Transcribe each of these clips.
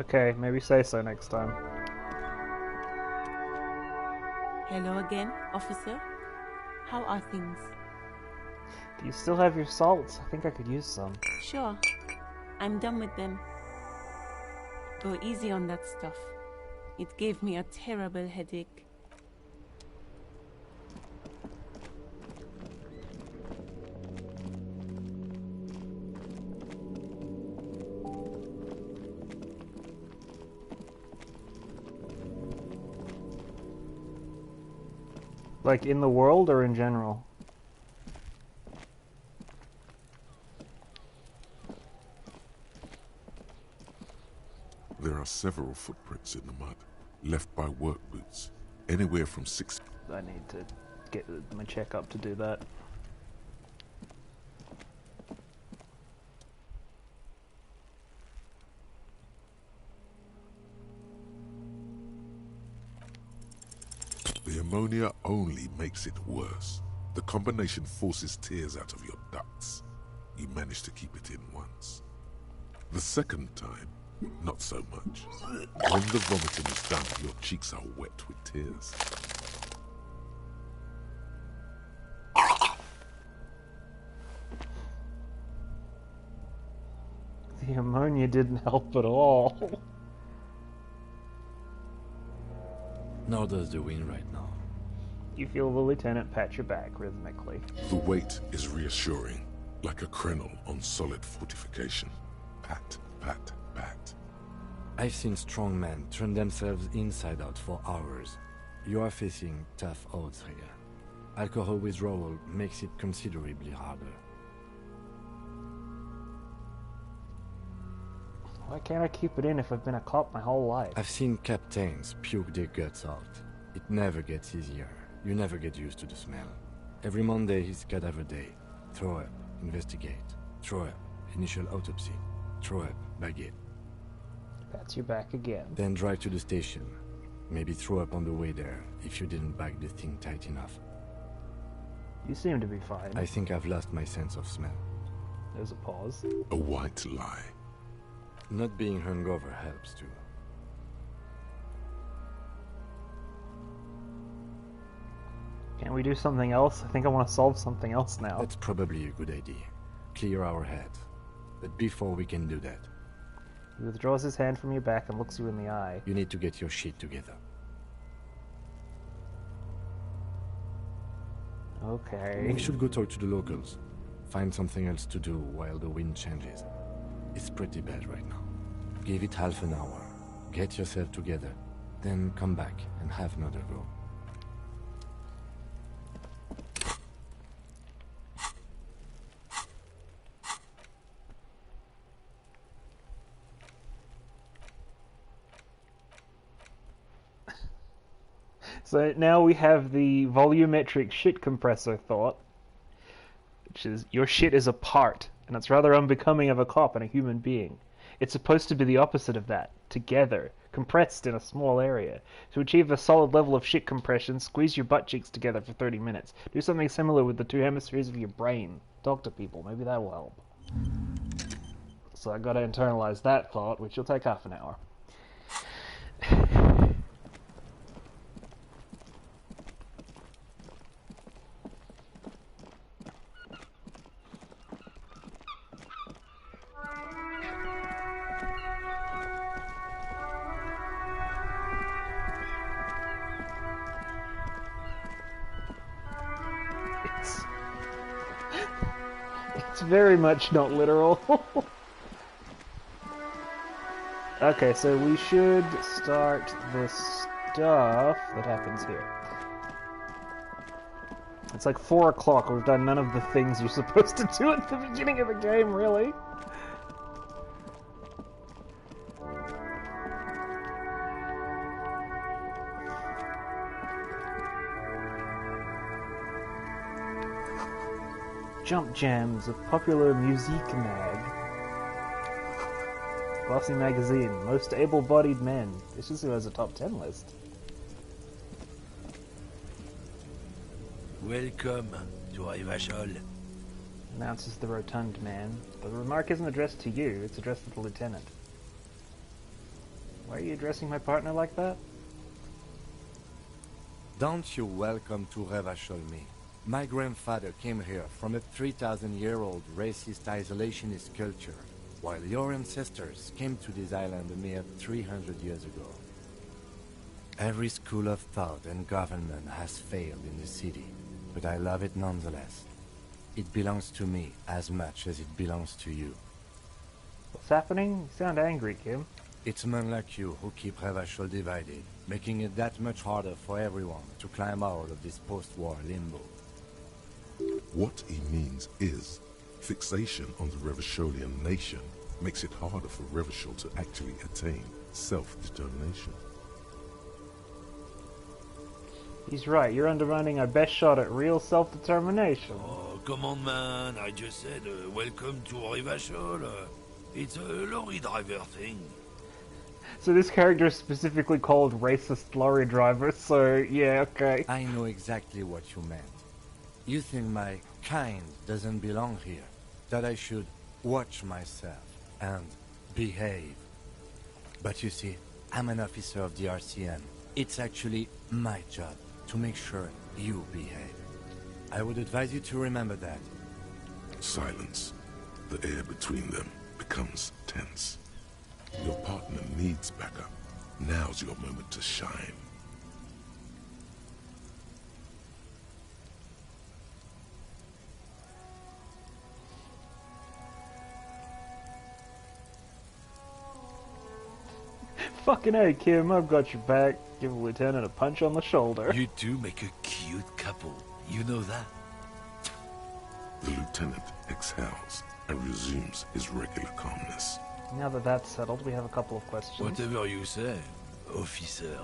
Okay, maybe say so next time. Hello again, officer. How are things? Do you still have your salts? I think I could use some. Sure, I'm done with them. Go easy on that stuff. It gave me a terrible headache. Like in the world or in general? There are several footprints in the mud, left by work boots, anywhere from 6. I need to get my checkup to do that. The ammonia only makes it worse. The combination forces tears out of your ducts. You manage to keep it in once. The second time, not so much. When the vomiting is done, your cheeks are wet with tears. The ammonia didn't help at all. Nor does the wind right now. You feel the lieutenant pat your back rhythmically. The weight is reassuring, like a crenel on solid fortification. Pat, pat, pat. I've seen strong men turn themselves inside out for hours. You are facing tough odds here. Alcohol withdrawal makes it considerably harder. Why can't I keep it in if I've been a cop my whole life? I've seen captains puke their guts out. It never gets easier. You never get used to the smell. Every Monday is cadaver day. Throw up, investigate. Throw up, initial autopsy. Throw up, baguette. Pats your back again. Then drive to the station. Maybe throw up on the way there if you didn't bag the thing tight enough. You seem to be fine. I think I've lost my sense of smell. There's a pause. A white lie. Not being hungover helps too. Can't we do something else? I think I want to solve something else now. That's probably a good idea. Clear our heads. But before we can do that, He withdraws his hand from your back and looks you in the eye. you need to get your shit together. Okay. We should go talk to the locals. Find something else to do while the wind changes. It's pretty bad right now. Give it half an hour. Get yourself together. Then come back and have another go. So now we have the volumetric shit compressor thought, which is your shit is a part, and it's rather unbecoming of a cop and a human being. It's supposed to be the opposite of that, together, compressed in a small area. To achieve a solid level of shit compression, squeeze your butt cheeks together for 30 minutes. Do something similar with the two hemispheres of your brain. Talk to people, maybe that will help. So I gotta internalize that thought, which will take half an hour. It's very much not literal. Okay, so we should start the stuff that happens here. It's like 4 o'clock. We've done none of the things you're supposed to do at the beginning of the game, really. Jump Jams, a popular musique mag. Glossy magazine, most able-bodied men. This just has a top 10 list. Welcome to Rivachol. Announces the rotund man. But the remark isn't addressed to you, it's addressed to the lieutenant. Why are you addressing my partner like that? Don't you welcome to Revachol me. My grandfather came here from a 3,000-year-old racist isolationist culture, while your ancestors came to this island a mere 300 years ago. Every school of thought and government has failed in the city, but I love it nonetheless. It belongs to me as much as it belongs to you. What's happening? You sound angry, Kim. It's men like you who keep Revachol divided, making it that much harder for everyone to climb out of this post-war limbo. What he means is, fixation on the Revacholian nation makes it harder for Revachol to actually attain self-determination. He's right. You're undermining our best shot at real self-determination. Oh, come on, man. I just said, welcome to Revachol. It's a lorry driver thing. So this character is specifically called racist lorry driver, so yeah, okay. I know exactly what you meant. You think my kind doesn't belong here, that I should watch myself and behave. But you see, I'm an officer of the RCN. It's actually my job to make sure you behave. I would advise you to remember that. Silence. The air between them becomes tense. Your partner needs backup. Now's your moment to shine. Fucking hey, Kim, I've got your back. Give a lieutenant a punch on the shoulder. You two make a cute couple. You know that? The lieutenant exhales and resumes his regular calmness. Now that that's settled, we have a couple of questions. Whatever you say, officers.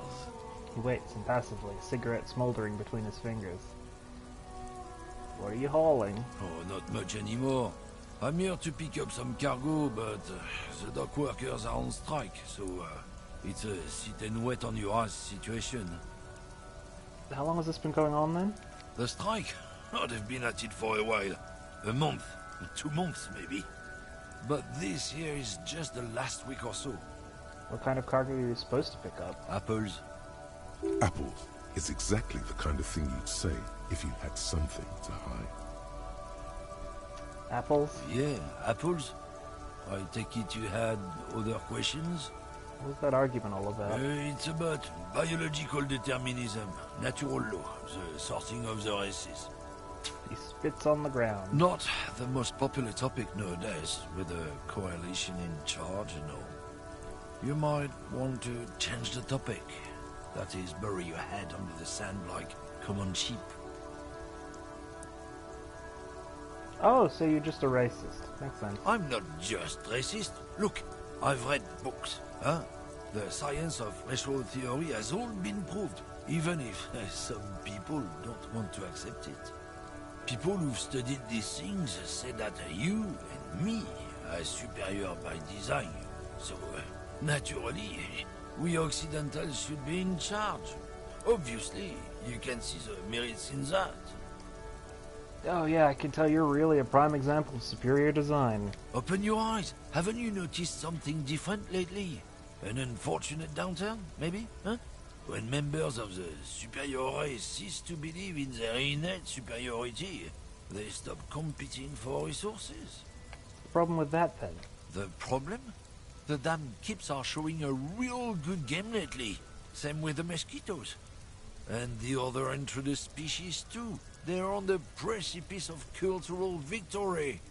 He waits impassively, a cigarette smoldering between his fingers. What are you hauling? Oh, not much anymore. I'm here to pick up some cargo, but the dock workers are on strike, so it's a sit and wait on your ass situation. How long has this been going on then? The strike? Oh, they've been at it for a while. A month, 2 months maybe. But this here is just the last week or so. What kind of cargo are you supposed to pick up? Apples. Apples is exactly the kind of thing you'd say if you had something to hide. Apples? Yeah, apples. I take it you had other questions? What was that argument all about? It's about biological determinism, natural law, the sorting of the races. He spits on the ground. Not the most popular topic nowadays, with a coalition in charge and all. You might want to change the topic. That is, bury your head under the sand like common sheep. Oh, so you're just a racist. Makes sense. I'm not just racist. Look, I've read books, huh? The science of racial theory has all been proved, even if some people don't want to accept it. People who've studied these things say that you and me are superior by design. So, naturally, we Occidentals should be in charge. Obviously, you can see the merits in that. Oh yeah, I can tell you're really a prime example of superior design. Open your eyes. Haven't you noticed something different lately? An unfortunate downturn, maybe? Huh? When members of the superior race cease to believe in their innate superiority, they stop competing for resources. The problem with that, then? The problem? The damn Kips are showing a real good game lately. Same with the mosquitoes. And the other introduced species too. They're on the precipice of cultural victory.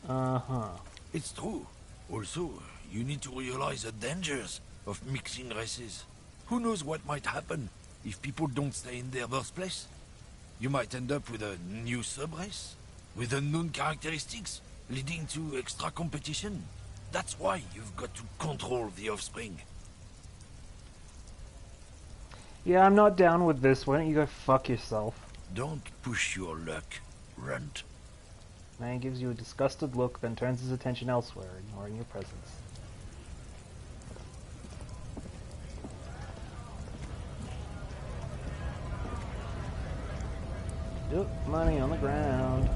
Uh-huh. It's true. Also, you need to realize the dangers of mixing races. Who knows what might happen if people don't stay in their birthplace? You might end up with a new sub-race, with unknown characteristics, leading to extra competition. That's why you've got to control the offspring. Yeah, I'm not down with this. Why don't you go fuck yourself? Don't push your luck, runt. Man gives you a disgusted look, then turns his attention elsewhere, ignoring your presence. Oop, money on the ground.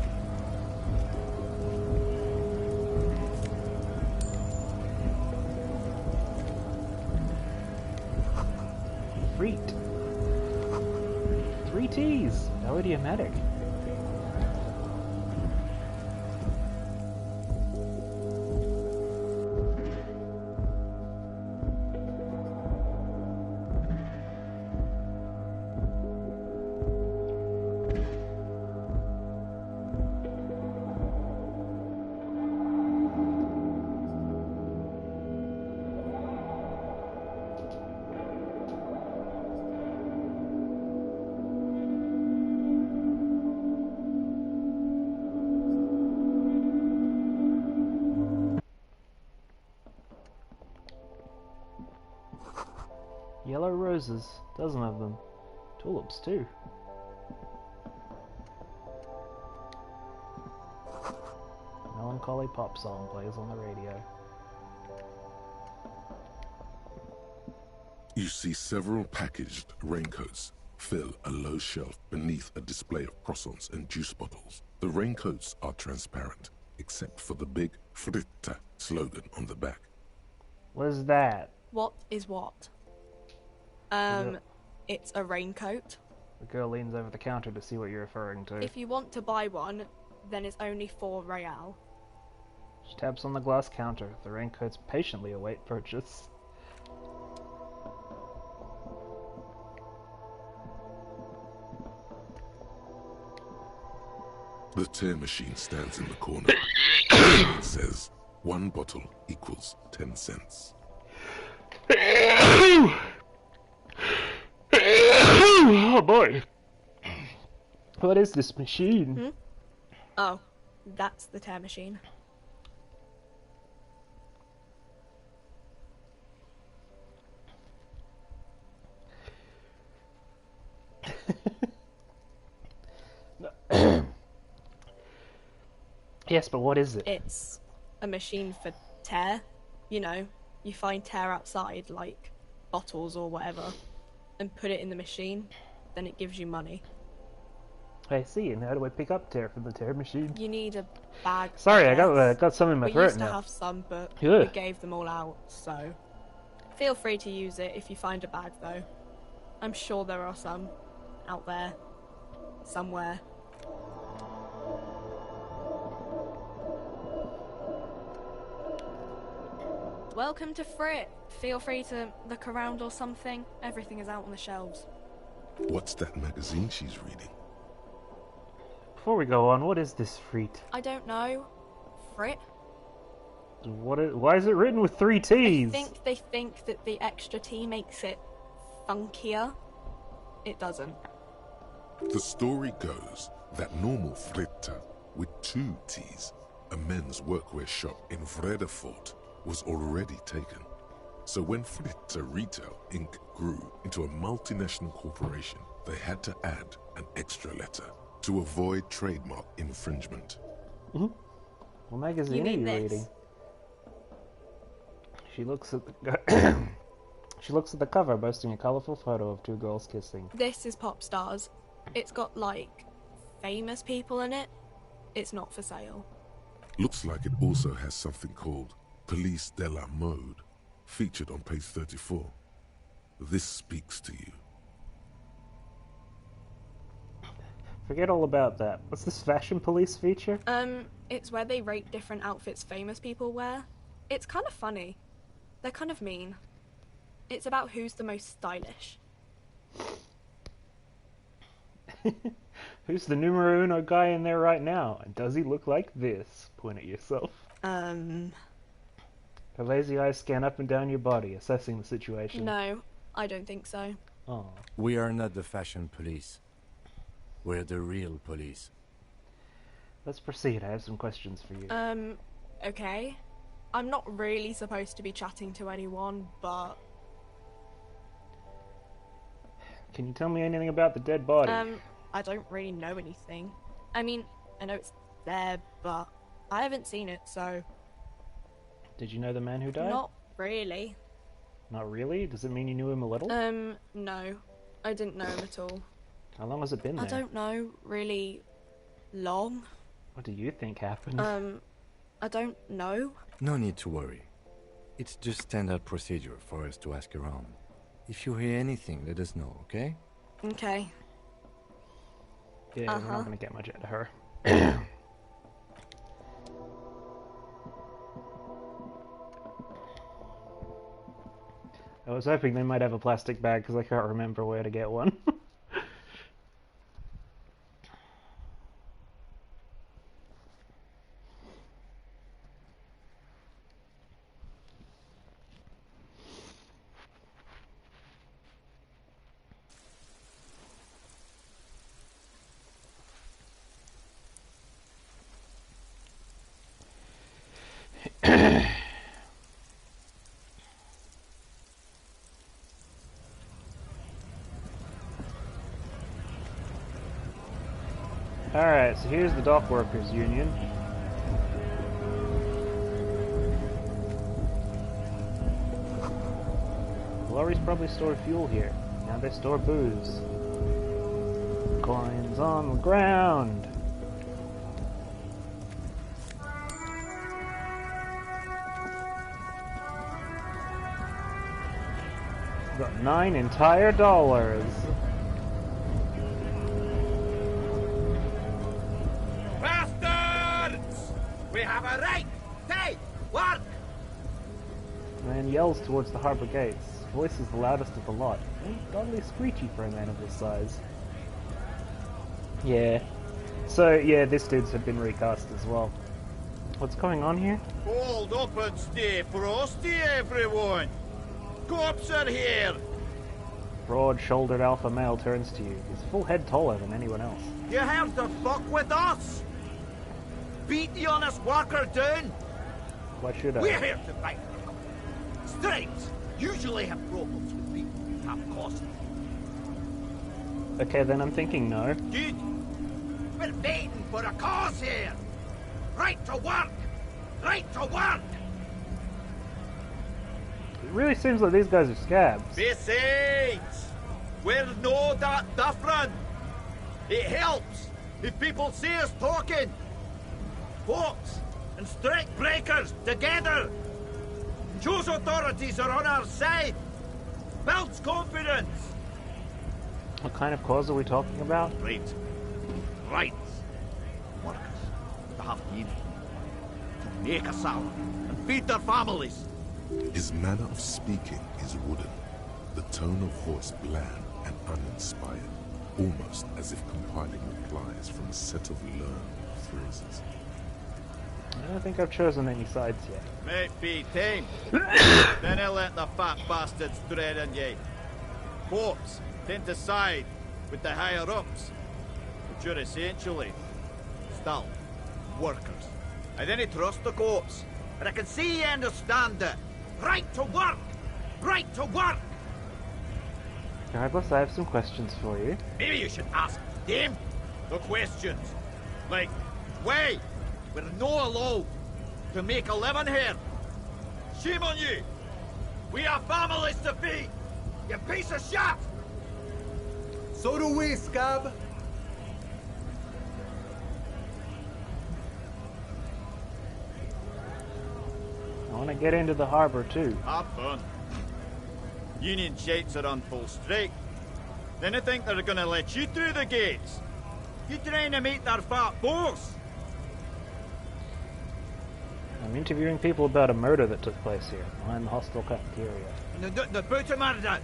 How idiomatic. Yellow roses, dozen of them. Tulips too. Melancholy pop song plays on the radio. You see several packaged raincoats fill a low shelf beneath a display of croissants and juice bottles. The raincoats are transparent, except for the big Fritta slogan on the back. What is that? What is what? It's a raincoat. The girl leans over the counter to see what you're referring to. If you want to buy one, then it's only 4 real. She taps on the glass counter. The raincoats patiently await purchase. The tear machine stands in the corner. It says, 1 bottle equals 10 cents. Oh boy. What is this machine? Oh, that's the tear machine. Yes, but what is it? It's a machine for tear. You know, you find tear outside, like bottles or whatever, and put it in the machine, then it gives you money. I see, and how do I pick up tear from the tear machine? You need a bag. Sorry, I guess. got some in my We throat used to now. have some, but Ugh. we gave them all out, so feel free to use it if you find a bag, though. I'm sure there are some out there, somewhere. Welcome to Frit. Feel free to look around or something. Everything is out on the shelves. What's that magazine she's reading? Before we go on, what is this freet? I don't know. Frit? Why is it written with 3 T's? They think that the extra T makes it funkier. It doesn't. The story goes that normal Fritta with 2 T's, a men's workwear shop in Vredefort, was already taken. So when Fritta Retail Inc. grew into a multinational corporation, they had to add an extra letter to avoid trademark infringement. What magazine are mean you this? reading? She looks at the she looks at the cover, boasting a colourful photo of 2 girls kissing. This is Pop Stars. It's got, like, famous people in it. It's not for sale. Looks like it also has something called Police de la Mode, featured on page 34. This speaks to you. Forget all about that. What's this fashion police feature? It's where they rate different outfits famous people wear. It's kind of funny. They're kind of mean. It's about who's the most stylish. Who's the numero uno guy in there right now? And does he look like this? Point at yourself. Her lazy eyes scan up and down your body, assessing the situation. No, I don't think so. Oh. We are not the fashion police. We're the real police. Let's proceed. I have some questions for you. Okay. I'm not really supposed to be chatting to anyone, but Can you tell me anything about the dead body? I don't really know anything. I mean, I know it's there, but I haven't seen it, so Did you know the man who died? not really. Not really? Does it mean you knew him a little? No. I didn't know him at all. How long has it been there? I don't know really long. What do you think happened? I don't know. No need to worry. It's just standard procedure for us to ask around. If you hear anything, let us know, okay? Okay. Yeah, we're not gonna get much out of her. I was hoping they might have a plastic bag because I can't remember where to get one. Alright, so here's the Dock Workers Union. The lorries probably store fuel here. Now they store booze. Coins on the ground. Got 9 entire dollars. We have a right! Hey! Work! Man yells towards the harbour gates. His voice is the loudest of the lot. Godly screechy for a man of this size. Yeah. So, yeah, this dude's had been recast as well. What's going on here? Hold up and stay frosty, everyone! Cops are here! Broad-shouldered alpha male turns to you. He's a full head taller than anyone else. You have to fuck with us! Beat the honest worker down! Why should I? We're here to fight. Strikes usually have problems with people who have cost. Okay, then I'm thinking no. Good. We're fighting for a cause here. Right to work. Right to work. It really seems like these guys are scabs. Besides, we're no that different. It helps if people see us talking. Folks and strike breakers together. Shows authorities are on our side. Builds confidence. What kind of cause are we talking about? Right. Rights. Workers to have to eat, to make a salary, and feed their families. His manner of speaking is wooden, the tone of voice bland and uninspired, almost as if compiling replies from a set of learned phrases. I don't think I've chosen any sides yet. Might be time. Then I let the fat bastards threaten ye. Cops tend to side with the higher-ups, but you're essentially still workers. I didn't trust the cops, but I can see you understand it. Right to work! Right to work! Regardless, I have some questions for you. Maybe you should ask them the questions. Like, why we're no allowed to make a living here? Shame on you! We have families to feed! You piece of shit! So do we, Scab. I want to get into the harbor too. Have fun. Union shites are on full strike. Then they think they're gonna let you through the gates. You trying to meet their fat boss? I'm interviewing people about a murder that took place here, behind the hostel cafeteria. The booty murder.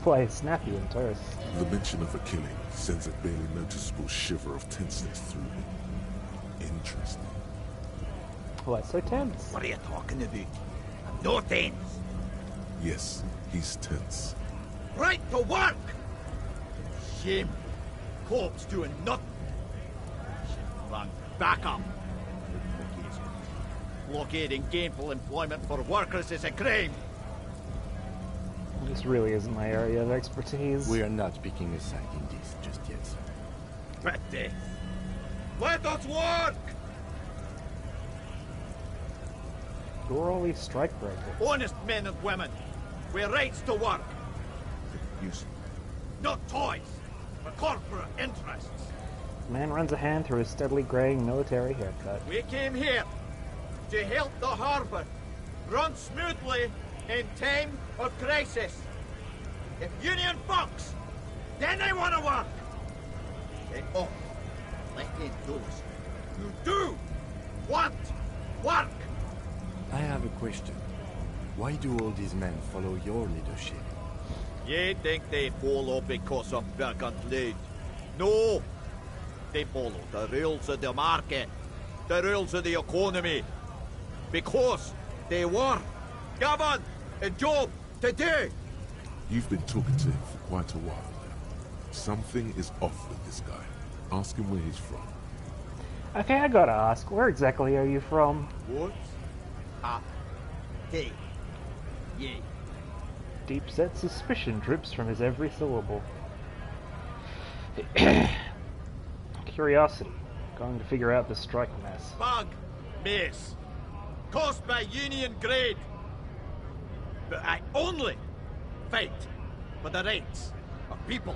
Play snappy and terse. The mention of a killing sends a barely noticeable shiver of tenseness through me. Interesting. Why so tense? What are you talking about? I'm no tense. Yes, he's tense. Right to work! Shame. Cops doing nothing. Should run back up. Blockading gainful employment for workers is a crime. This really isn't my area of expertise. We are not picking a side in this just yet, sir. Pretty. Let us work! Who are all these strike breakers? Honest men and women, with rights to work. Use not toys, for corporate interests. The man runs a hand through his steadily graying military haircut. We came here to help the harbour run smoothly in time of crisis. If Union fucks, then they want to work. Oh, let in those. You do want work. I have a question. Why do all these men follow your leadership? Ye think they follow because of Bergantleid? No. They follow the rules of the market, the rules of the economy. Because they were given a job to do. You've been talking to him for quite a while now. Something is off with this guy. Ask him where he's from. Okay, I gotta ask, where exactly are you from? What? Ha. Hey. Ye. Deep-set suspicion drips from his every syllable. Curiosity. Going to figure out this strike mess. Bug. Mace. Caused by Union grade. But I only fight for the rights of people.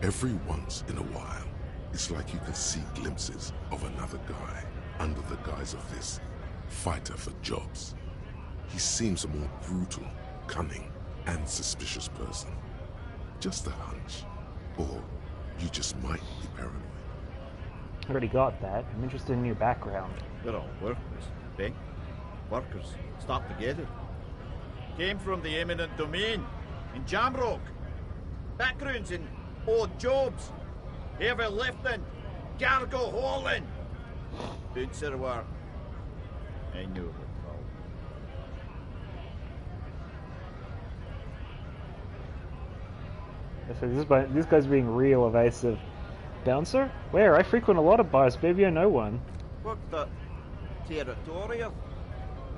Every once in a while, it's like you can see glimpses of another guy under the guise of this fighter for jobs. He seems a more brutal, cunning, and suspicious person. Just a hunch. Or you just might be paranoid. Already got that. I'm interested in your background. They're all workers, eh? Workers start together. Came from the eminent domain in Jamrock. Backgrounds in odd jobs. Heavy lifting, cargo hauling. Bouncer work. I know it all. So this guy's being real evasive. Bouncer? Where? I frequent a lot of bars, baby, I know one. Worked at Territorial.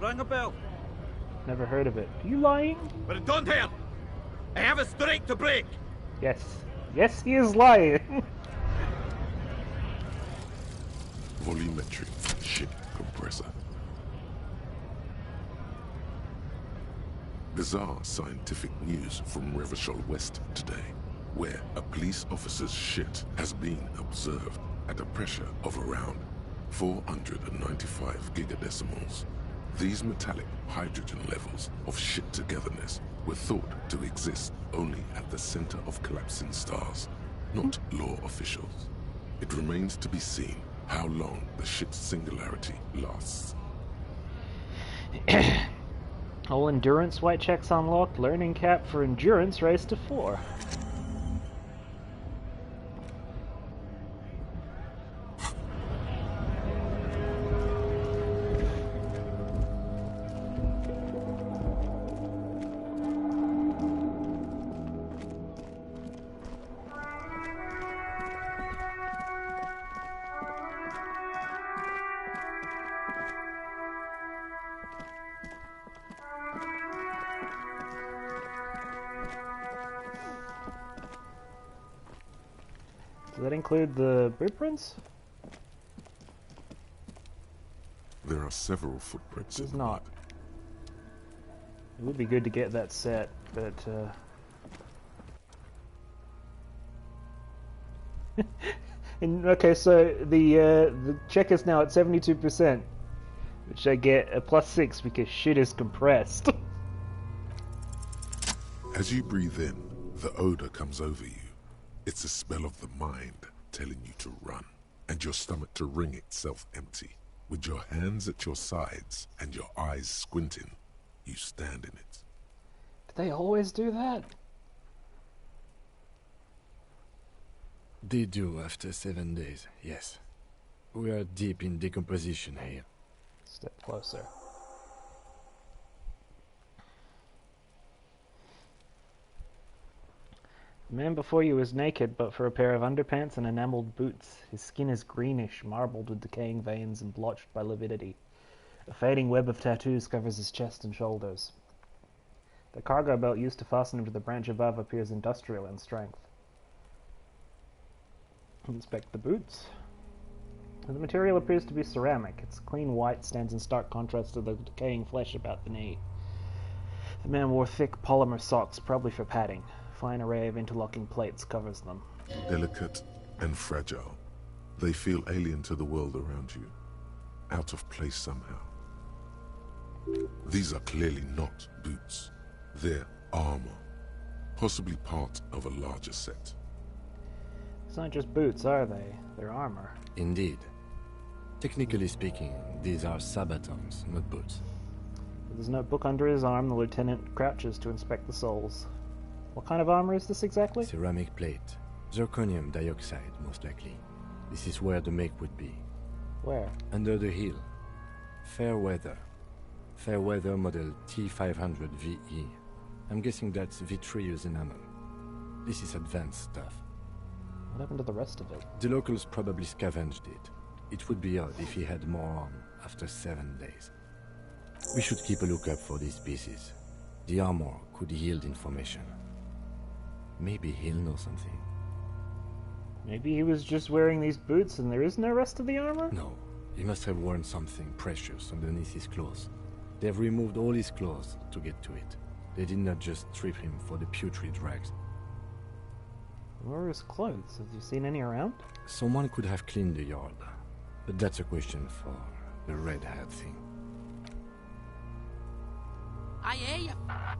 Ring a bell. Never heard of it. Are you lying? But it don't hurt. I have a strike to break. Yes. Yes, he is lying. Volumetric ship compressor. Bizarre scientific news from Revachol West today, where a police officer's shit has been observed at a pressure of around 495 gigadecimals. These metallic hydrogen levels of shit togetherness were thought to exist only at the center of collapsing stars, not law officials. It remains to be seen how long the shit's singularity lasts. All endurance white checks unlocked. Learning cap for endurance raised to 4. Does that include the blueprints? There are several footprints. It does in not. It would be good to get that set, but okay, so the check is now at 72%, which I get a +6 because shit is compressed. As you breathe in, the odor comes over you. It's a smell of the mind telling you to run, and your stomach to wring itself empty. With your hands at your sides and your eyes squinting, you stand in it. Do they always do that? They do after 7 days, yes. We are deep in decomposition here. Step closer. The man before you is naked but for a pair of underpants and enameled boots. His skin is greenish, marbled with decaying veins and blotched by lividity. A fading web of tattoos covers his chest and shoulders. The cargo belt used to fasten him to the branch above appears industrial in strength. Inspect the boots. The material appears to be ceramic. Its clean white stands in stark contrast to the decaying flesh about the knee. The man wore thick polymer socks, probably for padding. A fine array of interlocking plates covers them. Delicate and fragile, they feel alien to the world around you, out of place somehow. These are clearly not boots. They're armor, possibly part of a larger set. It's not just boots, are they? They're armor. Indeed. Technically speaking, these are sabatons, not boots. With his notebook under his arm, the lieutenant crouches to inspect the soles. What kind of armor is this exactly? Ceramic plate. Zirconium dioxide, most likely. This is where the make would be. Where? Under the heel. Fair weather. Fair weather model T500 VE. I'm guessing that's vitreous enamel. This is advanced stuff. What happened to the rest of it? The locals probably scavenged it. It would be odd if he had more on after 7 days. We should keep a lookout for these pieces. The armor could yield information. Maybe he'll know something. Maybe he was just wearing these boots and there is no rest of the armor? No, he must have worn something precious underneath his clothes. They've removed all his clothes to get to it. They did not just strip him for the putrid rags. Where are his clothes? Have you seen any around? Someone could have cleaned the yard, but that's a question for the red hat thing. I hear you,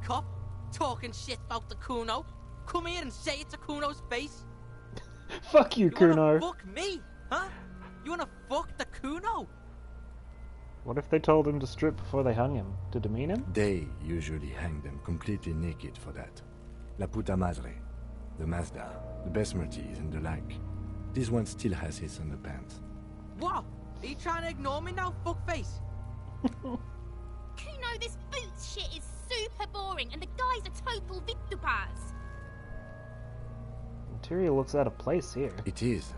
cop, talking shit about the Kuno. Come here and say it to Kuno's face. Fuck you, Kuno. You wanna fuck me, huh? You wanna fuck the Kuno? What if they told him to strip before they hung him? To demean him? They usually hang them completely naked for that. La puta madre, the Mazda, the Besmerties and the like. This one still has his underpants. What? Are you trying to ignore me now, fuckface? Kuno, this boots shit is super boring and the guy's a total Victopaz. Material looks out of place here. It is.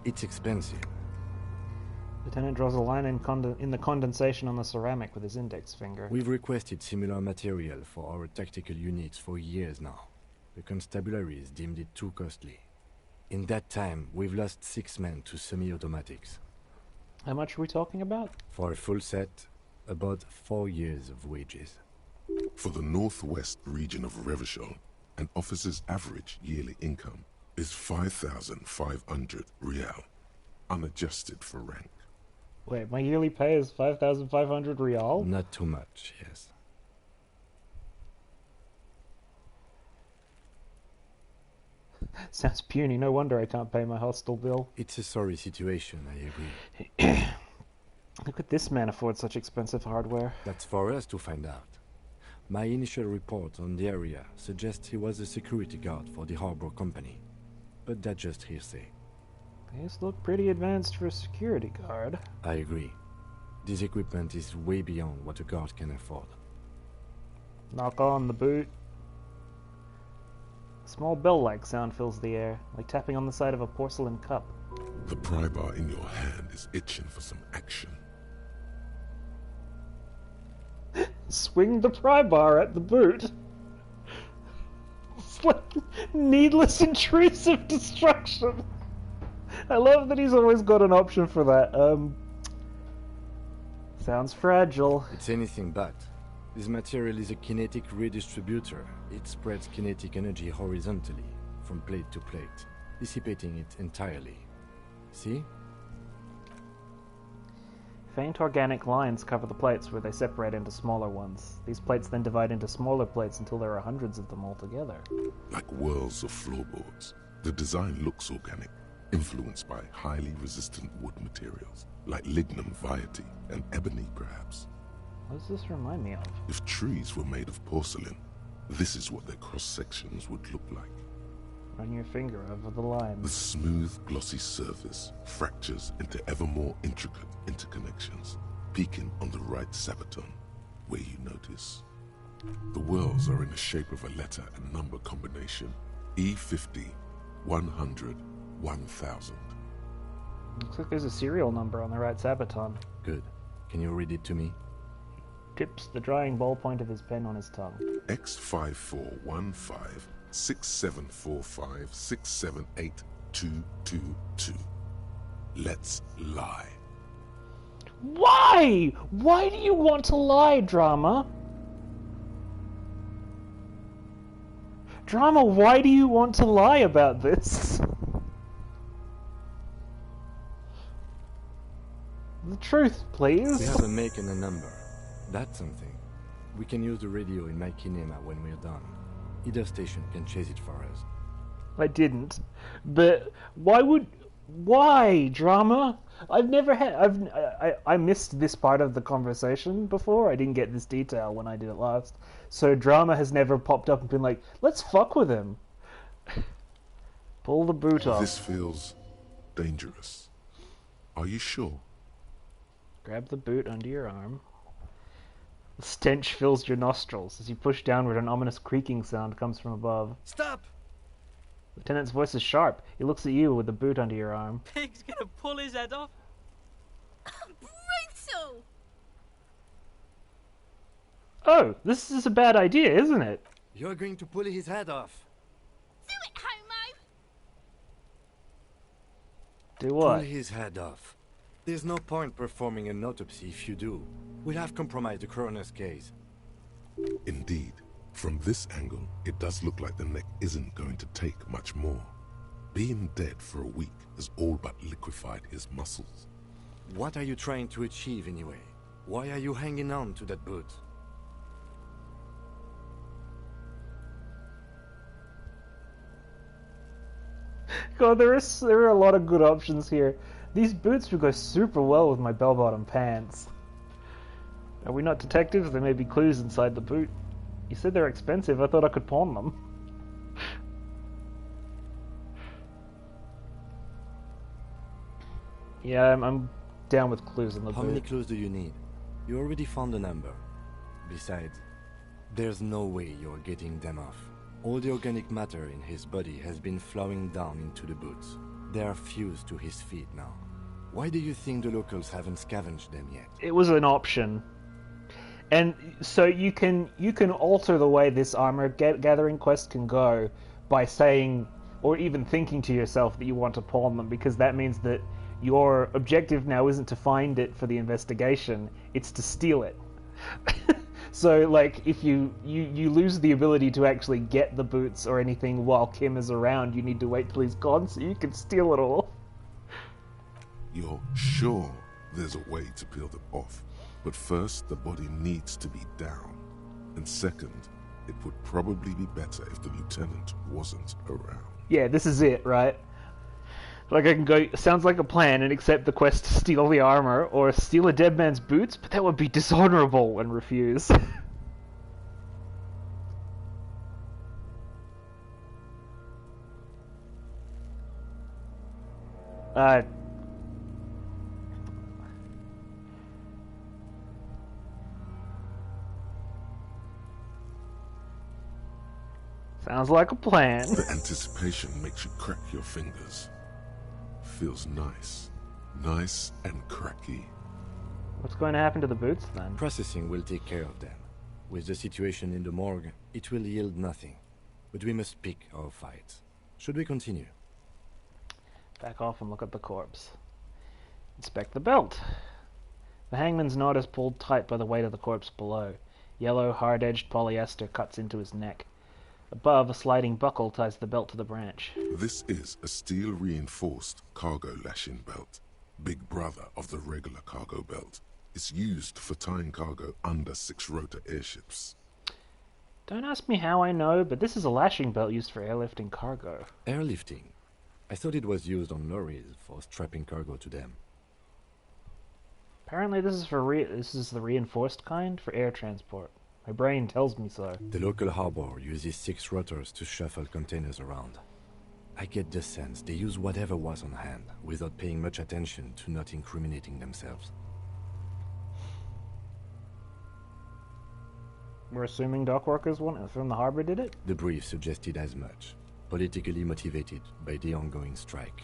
It's expensive. Lieutenant draws a line in the condensation on the ceramic with his index finger. We've requested similar material for our tactical units for years now. The constabularies deemed it too costly. In that time, we've lost 6 men to semi-automatics. How much are we talking about? For a full set, about 4 years of wages. For the northwest region of Revachol, an officer's average yearly income is 5,500 real, unadjusted for rank. Wait, my yearly pay is 5,500 real? Not too much, yes. Sounds puny, no wonder I can't pay my hostel bill. It's a sorry situation, I agree. How could this man afford such expensive hardware? That's for us to find out. My initial report on the area suggests he was a security guard for the harbor company. But that's just hearsay. These look pretty advanced for a security guard. I agree. This equipment is way beyond what a guard can afford. Knock on the boot. A small bell-like sound fills the air, like tapping on the side of a porcelain cup. The pry bar in your hand is itching for some action. Swing the pry bar at the boot. It's like needless intrusive destruction. I love that he's always got an option for that. Sounds fragile. It's anything but. This material is a kinetic redistributor. It spreads kinetic energy horizontally, from plate to plate, dissipating it entirely. See? Faint organic lines cover the plates where they separate into smaller ones. These plates then divide into smaller plates until there are hundreds of them altogether. Like whirls of floorboards, the design looks organic, influenced by highly resistant wood materials, like lignum vitae and ebony perhaps. What does this remind me of? If trees were made of porcelain, this is what their cross-sections would look like. Run your finger over the The lines. smooth, glossy surface fractures into ever more intricate interconnections, peaking on the right sabaton, where you notice. The whirls are in the shape of a letter and number combination, E50, 100, 1000. Looks like there's a serial number on the right sabaton. Good. Can you read it to me? Tips the drying ballpoint of his pen on his tongue. X5415 6745 678222. Let's lie. Why? Why do you want to lie, Drama? Drama, why do you want to lie about this? The truth, please. We have a make and a number. That's something. We can use the radio in my kinema when we're done. Either station can chase it for us. I didn't. But why drama? I've never had. I missed this part of the conversation before. I didn't get this detail when I did it last. So drama has never popped up and been like, let's fuck with him. Pull the boot off. This feels dangerous. Are you sure? Grab the boot under your arm. The stench fills your nostrils. As you push downward, an ominous creaking sound comes from above. Stop! Lieutenant's voice is sharp. He looks at you with the boot under your arm. Pig's gonna pull his head off. Brutal! Oh, this is a bad idea, isn't it? You're going to pull his head off. Do it, homo! Do Pull what? his head off. There's no point performing an autopsy if you do. We'll have compromised the coroner's case. Indeed. From this angle, it does look like the neck isn't going to take much more. Being dead for a week has all but liquefied his muscles. What are you trying to achieve anyway? Why are you hanging on to that boot? God, there are a lot of good options here. These boots would go super well with my bell-bottom pants. Are we not detectives? There may be clues inside the boot. You said they're expensive. I thought I could pawn them. Yeah, I'm down with clues in the How boot. many clues do you need? You already found a number. Besides, there's no way you're getting them off. All the organic matter in his body has been flowing down into the boots. They are fused to his feet now. Why do you think the locals haven't scavenged them yet? It was an option. And so you can alter the way this armor gathering quest can go by saying, or even thinking to yourself that you want to pawn them, because that means that your objective now isn't to find it for the investigation, it's to steal it. So, like, if you lose the ability to actually get the boots or anything while Kim is around, you need to wait till he's gone so you can steal it all. You're sure there's a way to peel them off, but first the body needs to be down. And second, it would probably be better if the lieutenant wasn't around. Yeah, this is it, right? Like, I can go, sounds like a plan, and accept the quest to steal the armor, or steal a dead man's boots, but that would be dishonorable, and refuse. Sounds like a plan. The anticipation makes you crack your fingers. Feels nice. Nice and cracky. What's going to happen to the boots, then? Processing will take care of them. With the situation in the morgue, it will yield nothing. But we must pick our fights. Should we continue? Back off and look at the corpse. Inspect the belt. The hangman's knot is pulled tight by the weight of the corpse below. Yellow, hard-edged polyester cuts into his neck. Above, a sliding buckle ties the belt to the branch. This is a steel-reinforced cargo lashing belt. Big brother of the regular cargo belt. It's used for tying cargo under 6-rotor airships. Don't ask me how I know, but this is a lashing belt used for airlifting cargo. Airlifting? I thought it was used on lorries for strapping cargo to them. Apparently this is the reinforced kind for air transport. My brain tells me so. The local harbor uses 6 rotors to shuffle containers around. I get the sense they use whatever was on hand, without paying much attention to not incriminating themselves. We're assuming dock workers from the harbor did it? The brief suggested as much, politically motivated by the ongoing strike.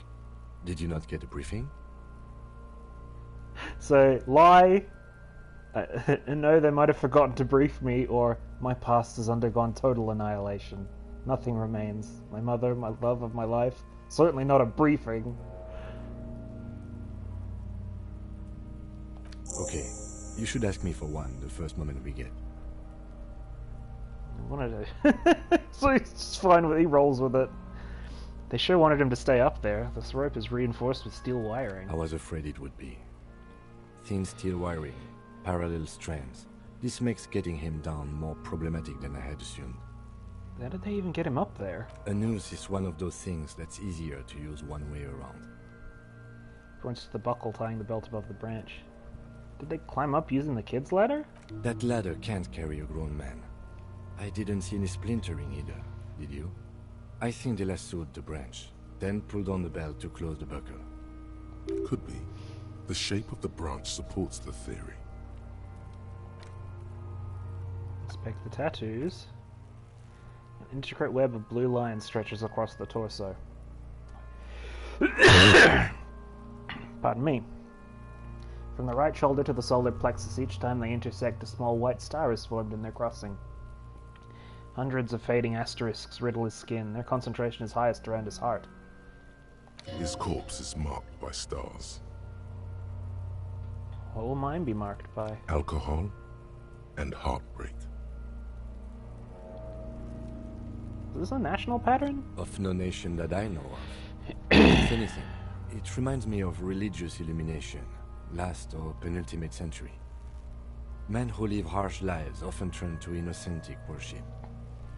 Did you not get a briefing? So, lie. No, they might have forgotten to brief me, or my past has undergone total annihilation. Nothing remains. My mother, my love of my life. Certainly not a briefing. Okay, you should ask me for one the first moment we get. I wanted to. So he's fine with. He rolls with it. They sure wanted him to stay up there. This rope is reinforced with steel wiring. I was afraid it would be. Thin steel wiring, parallel strands. This makes getting him down more problematic than I had assumed. How did they even get him up there? A noose is one of those things that's easier to use one way around. Points to the buckle tying the belt above the branch. Did they climb up using the kid's ladder? That ladder can't carry a grown man. I didn't see any splintering either, did you? I think they lassoed the branch, then pulled on the belt to close the buckle. Could be. The shape of the branch supports the theory. Inspect the tattoos. An intricate web of blue lines stretches across the torso. Pardon me. From the right shoulder to the solar plexus, each time they intersect, a small white star is formed in their crossing. Hundreds of fading asterisks riddle his skin. Their concentration is highest around his heart. His corpse is marked by stars. What will mine be marked by? Alcohol and heartbreak. Is this a national pattern? Of no nation that I know of. If anything, it reminds me of religious illumination, last or penultimate century. Men who live harsh lives often turn to Innocentic worship.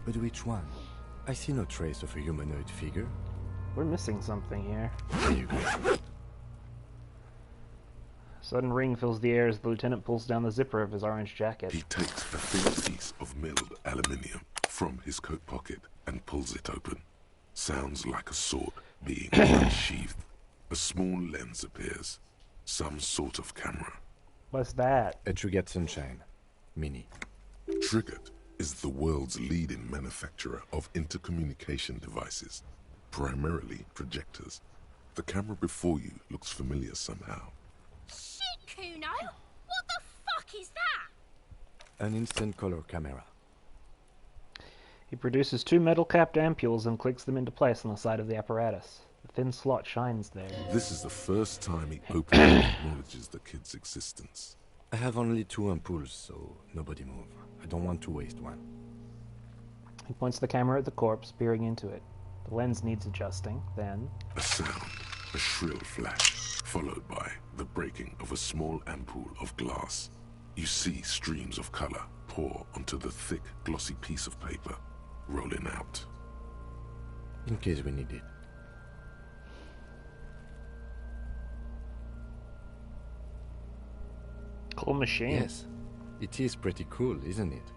But which one? I see no trace of a humanoid figure. We're missing something here. There you go. Sudden ring fills the air as the lieutenant pulls down the zipper of his orange jacket. He takes a thin piece of milled aluminium from his coat pocket and pulls it open. Sounds like a sword being unsheathed. A small lens appears. Some sort of camera. What's that? A Trigger Sunshine. Mini. Triggered is the world's leading manufacturer of intercommunication devices, primarily projectors. The camera before you looks familiar somehow. Shit, Kuno! What the fuck is that? An instant color camera. He produces two metal-capped ampules and clicks them into place on the side of the apparatus. The thin slot shines there. This is the first time he openly acknowledges the kid's existence. I have only 2 ampoules, so nobody move. I don't want to waste one. He points the camera at the corpse, peering into it. The lens needs adjusting, then... A sound, a shrill flash, followed by the breaking of a small ampoule of glass. You see streams of color pour onto the thick, glossy piece of paper, rolling out. In case we need it. Cool machine. Yes. It is pretty cool, isn't it?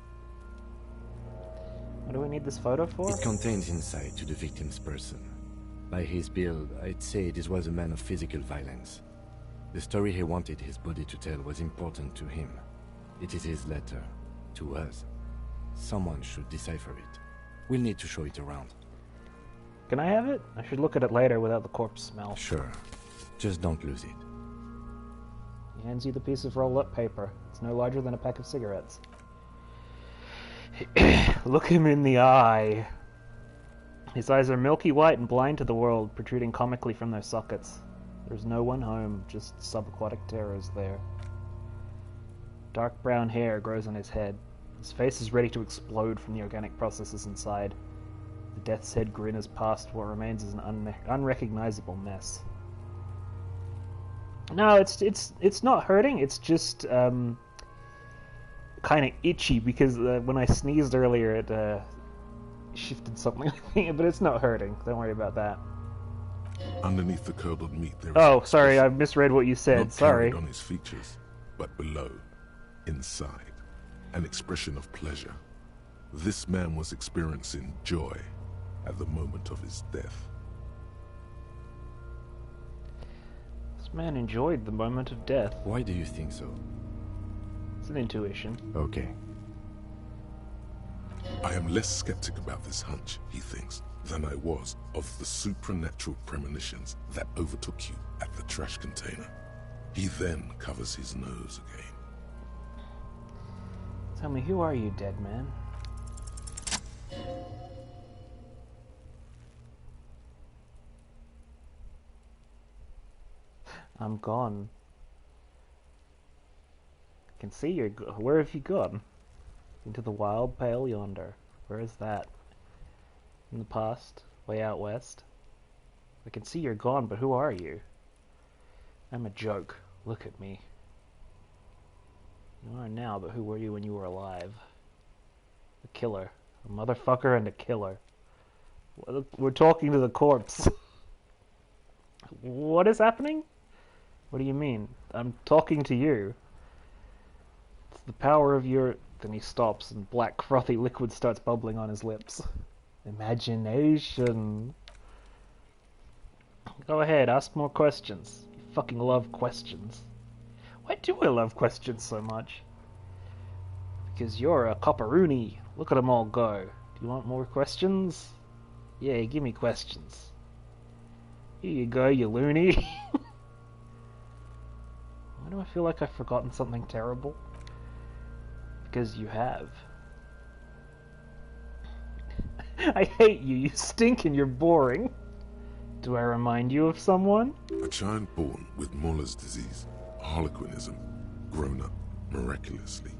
What do we need this photo for? It contains insight to the victim's person. By his build, I'd say this was a man of physical violence. The story he wanted his body to tell was important to him. It is his letter. To us. Someone should decipher it. We'll need to show it around. Can I have it? I should look at it later without the corpse smell. Sure. Just don't lose it. He hands you the piece of rolled-up paper. It's no larger than a pack of cigarettes. Look him in the eye. His eyes are milky white and blind to the world, protruding comically from their sockets. There's no one home, just subaquatic terrors there. Dark brown hair grows on his head. His face is ready to explode from the organic processes inside. The death's head grin has passed what remains as an unrecognizable mess. No, it's not hurting. It's just kind of itchy because when I sneezed earlier, it shifted something. But it's not hurting. Don't worry about that. Underneath the curdled meat, there is Oh, sorry, I misread what you said. not Sorry. carried on his features, but below, inside, an expression of pleasure. This man was experiencing joy at the moment of his death. This man enjoyed the moment of death. Why do you think so? It's an intuition. Okay. I am less skeptic about this hunch, he thinks, than I was of the supernatural premonitions that overtook you at the trash container. He then covers his nose again. Tell me, who are you, dead man? I'm gone. I can see you're where have you gone? Into the wild pale yonder. Where is that? In the past? Way out west? I can see you're gone, but who are you? I'm a joke. Look at me. You are now, but who were you when you were alive? A killer. A motherfucker and a killer. We're talking to the corpse. What is happening? What do you mean? I'm talking to you. It's the power of your... Then he stops and black frothy liquid starts bubbling on his lips. Imagination. Go ahead, ask more questions. You fucking love questions. Why do I love questions so much? Because you're a copperoony. Look at them all go. Do you want more questions? Yeah, give me questions. Here you go, you loony. Why do I feel like I've forgotten something terrible? Because you have. I hate you, you stink and you're boring. Do I remind you of someone? A child born with Muller's disease, harlequinism, grown up miraculously.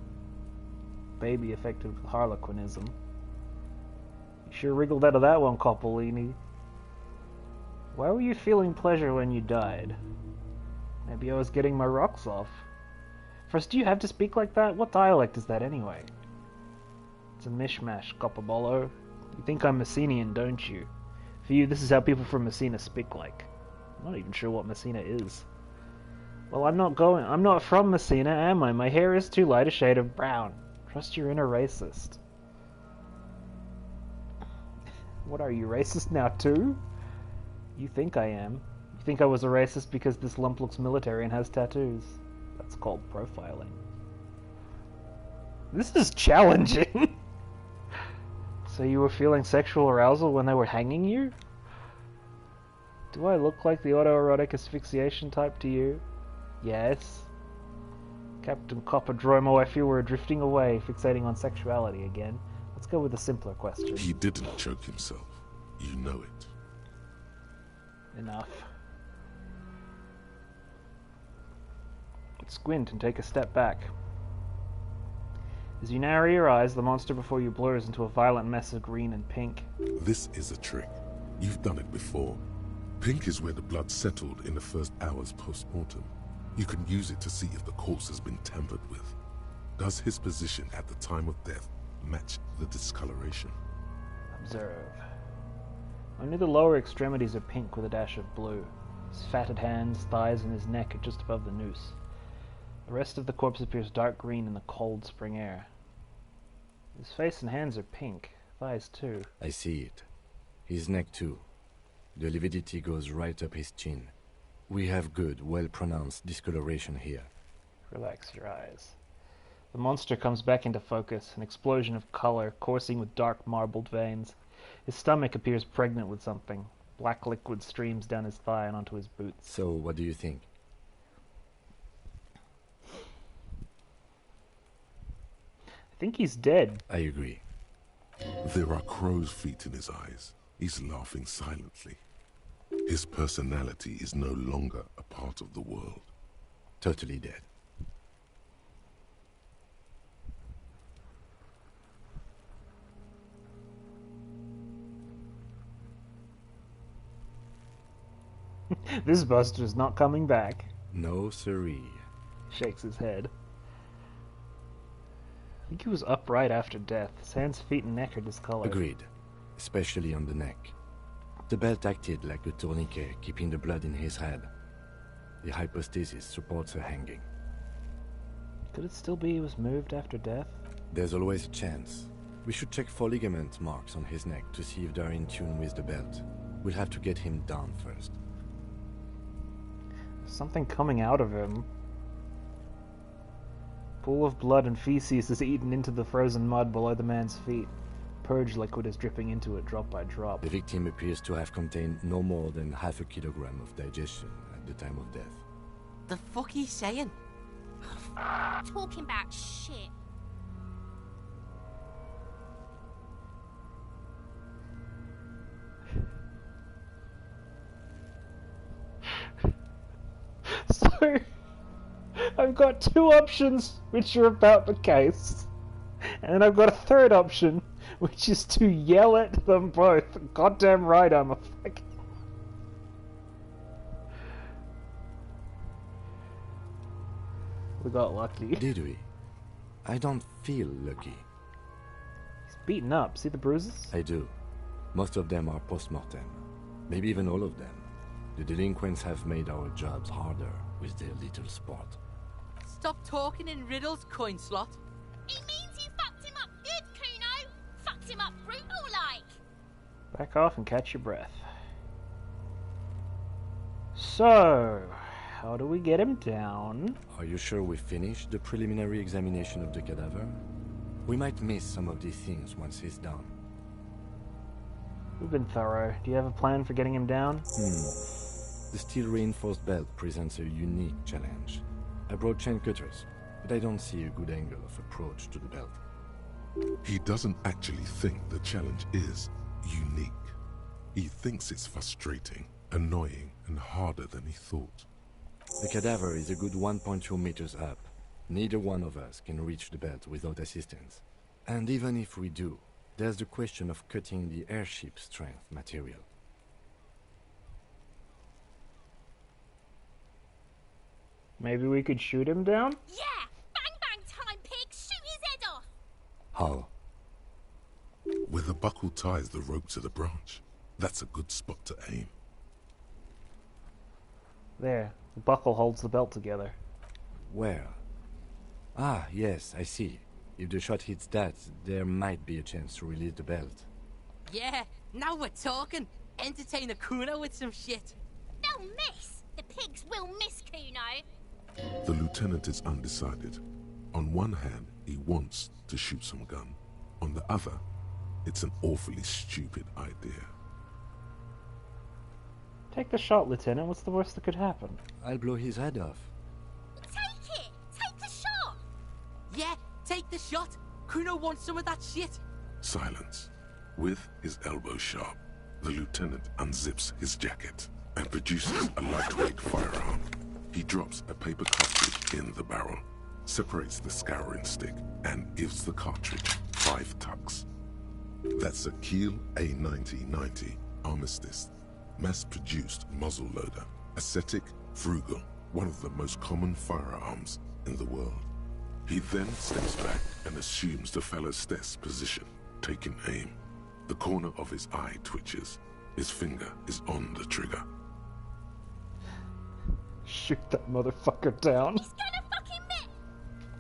Baby affected with harlequinism. You sure wriggled out of that one, Coppolini. Why were you feeling pleasure when you died? Maybe I was getting my rocks off. First, do you have to speak like that? What dialect is that anyway? It's a mishmash, Copabolo. You think I'm Messenian, don't you? For you, this is how people from Messina speak like. I'm not even sure what Messina is. Well, I'm not from Messina, am I? My hair is too light a shade of brown. Trust your inner racist. What are you, racist now too? You think I am. You think I was a racist because this lump looks military and has tattoos. That's called profiling. This is challenging! So you were feeling sexual arousal when they were hanging you? Do I look like the autoerotic asphyxiation type to you? Yes. Captain Coppodromo, I feel we're drifting away, fixating on sexuality again. Let's go with a simpler question. He didn't choke himself. You know it. Enough. Squint and take a step back. As you narrow your eyes, the monster before you blurs into a violent mess of green and pink. This is a trick. You've done it before. Pink is where the blood settled in the first hours post-mortem. You can use it to see if the corpse has been tampered with. Does his position at the time of death match the discoloration? Observe. Only the lower extremities are pink with a dash of blue. His fatted hands, thighs, and his neck are just above the noose. The rest of the corpse appears dark green in the cold spring air. His face and hands are pink, thighs too. I see it. His neck too. The lividity goes right up his chin. We have good, well-pronounced discoloration here. Relax your eyes. The monster comes back into focus, an explosion of color, coursing with dark marbled veins. His stomach appears pregnant with something. Black liquid streams down his thigh and onto his boots. So, what do you think? I think he's dead. I agree. There are crow's feet in his eyes. He's laughing silently. His personality is no longer a part of the world. Totally dead. This Buster's not coming back. No siree. Shakes his head. I think he was upright after death. His hands, feet, and neck are discolored. Agreed. Especially on the neck. The belt acted like a tourniquet, keeping the blood in his head. The hypostasis supports a hanging. Could it still be he was moved after death? There's always a chance. We should check for ligament marks on his neck to see if they're in tune with the belt. We'll have to get him down first. Something coming out of him. Pool of blood and feces is eaten into the frozen mud below the man's feet. Purge liquid is dripping into it drop by drop. The victim appears to have contained no more than half a kilogram of digestion at the time of death. The fuck he's saying? Talking about shit. So, I've got two options which are about the case. And I've got a third option, which is to yell at them both. Goddamn right I'm a fucking... We got lucky. Did we? I don't feel lucky. He's beaten up. See the bruises? I do. Most of them are post-mortem. Maybe even all of them. The delinquents have made our jobs harder with their little sport. Stop talking in riddles, coin slot. It means you fucked him up good, Kuno. Fucked him up brutal like. Back off and catch your breath. So, how do we get him down? Are you sure we finished the preliminary examination of the cadaver? We might miss some of these things once he's done. We've been thorough. Do you have a plan for getting him down? The steel-reinforced belt presents a unique challenge. I brought chain cutters, but I don't see a good angle of approach to the belt. He doesn't actually think the challenge is unique. He thinks it's frustrating, annoying, and harder than he thought. The cadaver is a good 1.2 meters up. Neither one of us can reach the belt without assistance. And even if we do, there's the question of cutting the airship strength material. Maybe we could shoot him down? Yeah! Bang bang time, pig! Shoot his head off! How? Where the buckle ties the rope to the branch. That's a good spot to aim. There. The buckle holds the belt together. Where? Ah, yes, I see. If the shot hits that, there might be a chance to release the belt. Yeah, now we're talking. Entertain the Kuno with some shit. They'll miss! The pigs will miss Kuno! The lieutenant is undecided. On one hand, he wants to shoot some gun. On the other, it's an awfully stupid idea. Take the shot, Lieutenant. What's the worst that could happen? I'll blow his head off. Take it! Take the shot! Yeah, take the shot. Kuno wants some of that shit. Silence. With his elbow sharp, the lieutenant unzips his jacket and produces a lightweight firearm. He drops a paper cartridge in the barrel, separates the scouring stick, and gives the cartridge 5 tucks. That's a Kiel A9090 Armistice, mass-produced muzzleloader, ascetic, frugal, one of the most common firearms in the world. He then steps back and assumes the fellow's stance position, taking aim. The corner of his eye twitches. His finger is on the trigger. Shoot that motherfucker down. He's gonna fucking miss!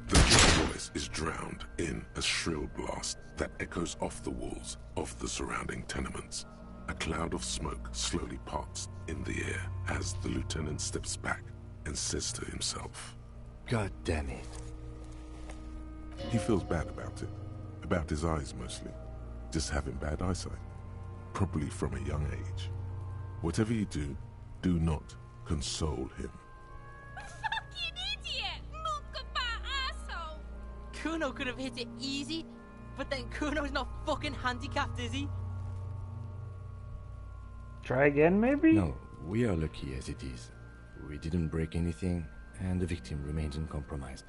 The kid's voice is drowned in a shrill blast that echoes off the walls of the surrounding tenements. A cloud of smoke slowly parts in the air as the lieutenant steps back and says to himself, God damn it. He feels bad about it. About his eyes mostly. Just having bad eyesight. Probably from a young age. Whatever you do, do not console him. Fucking idiot! Mookaba asshole! Kuno could have hit it easy, but then Kuno's not fucking handicapped, is he? Try again, maybe? No, we are lucky as it is. We didn't break anything, and the victim remains uncompromised.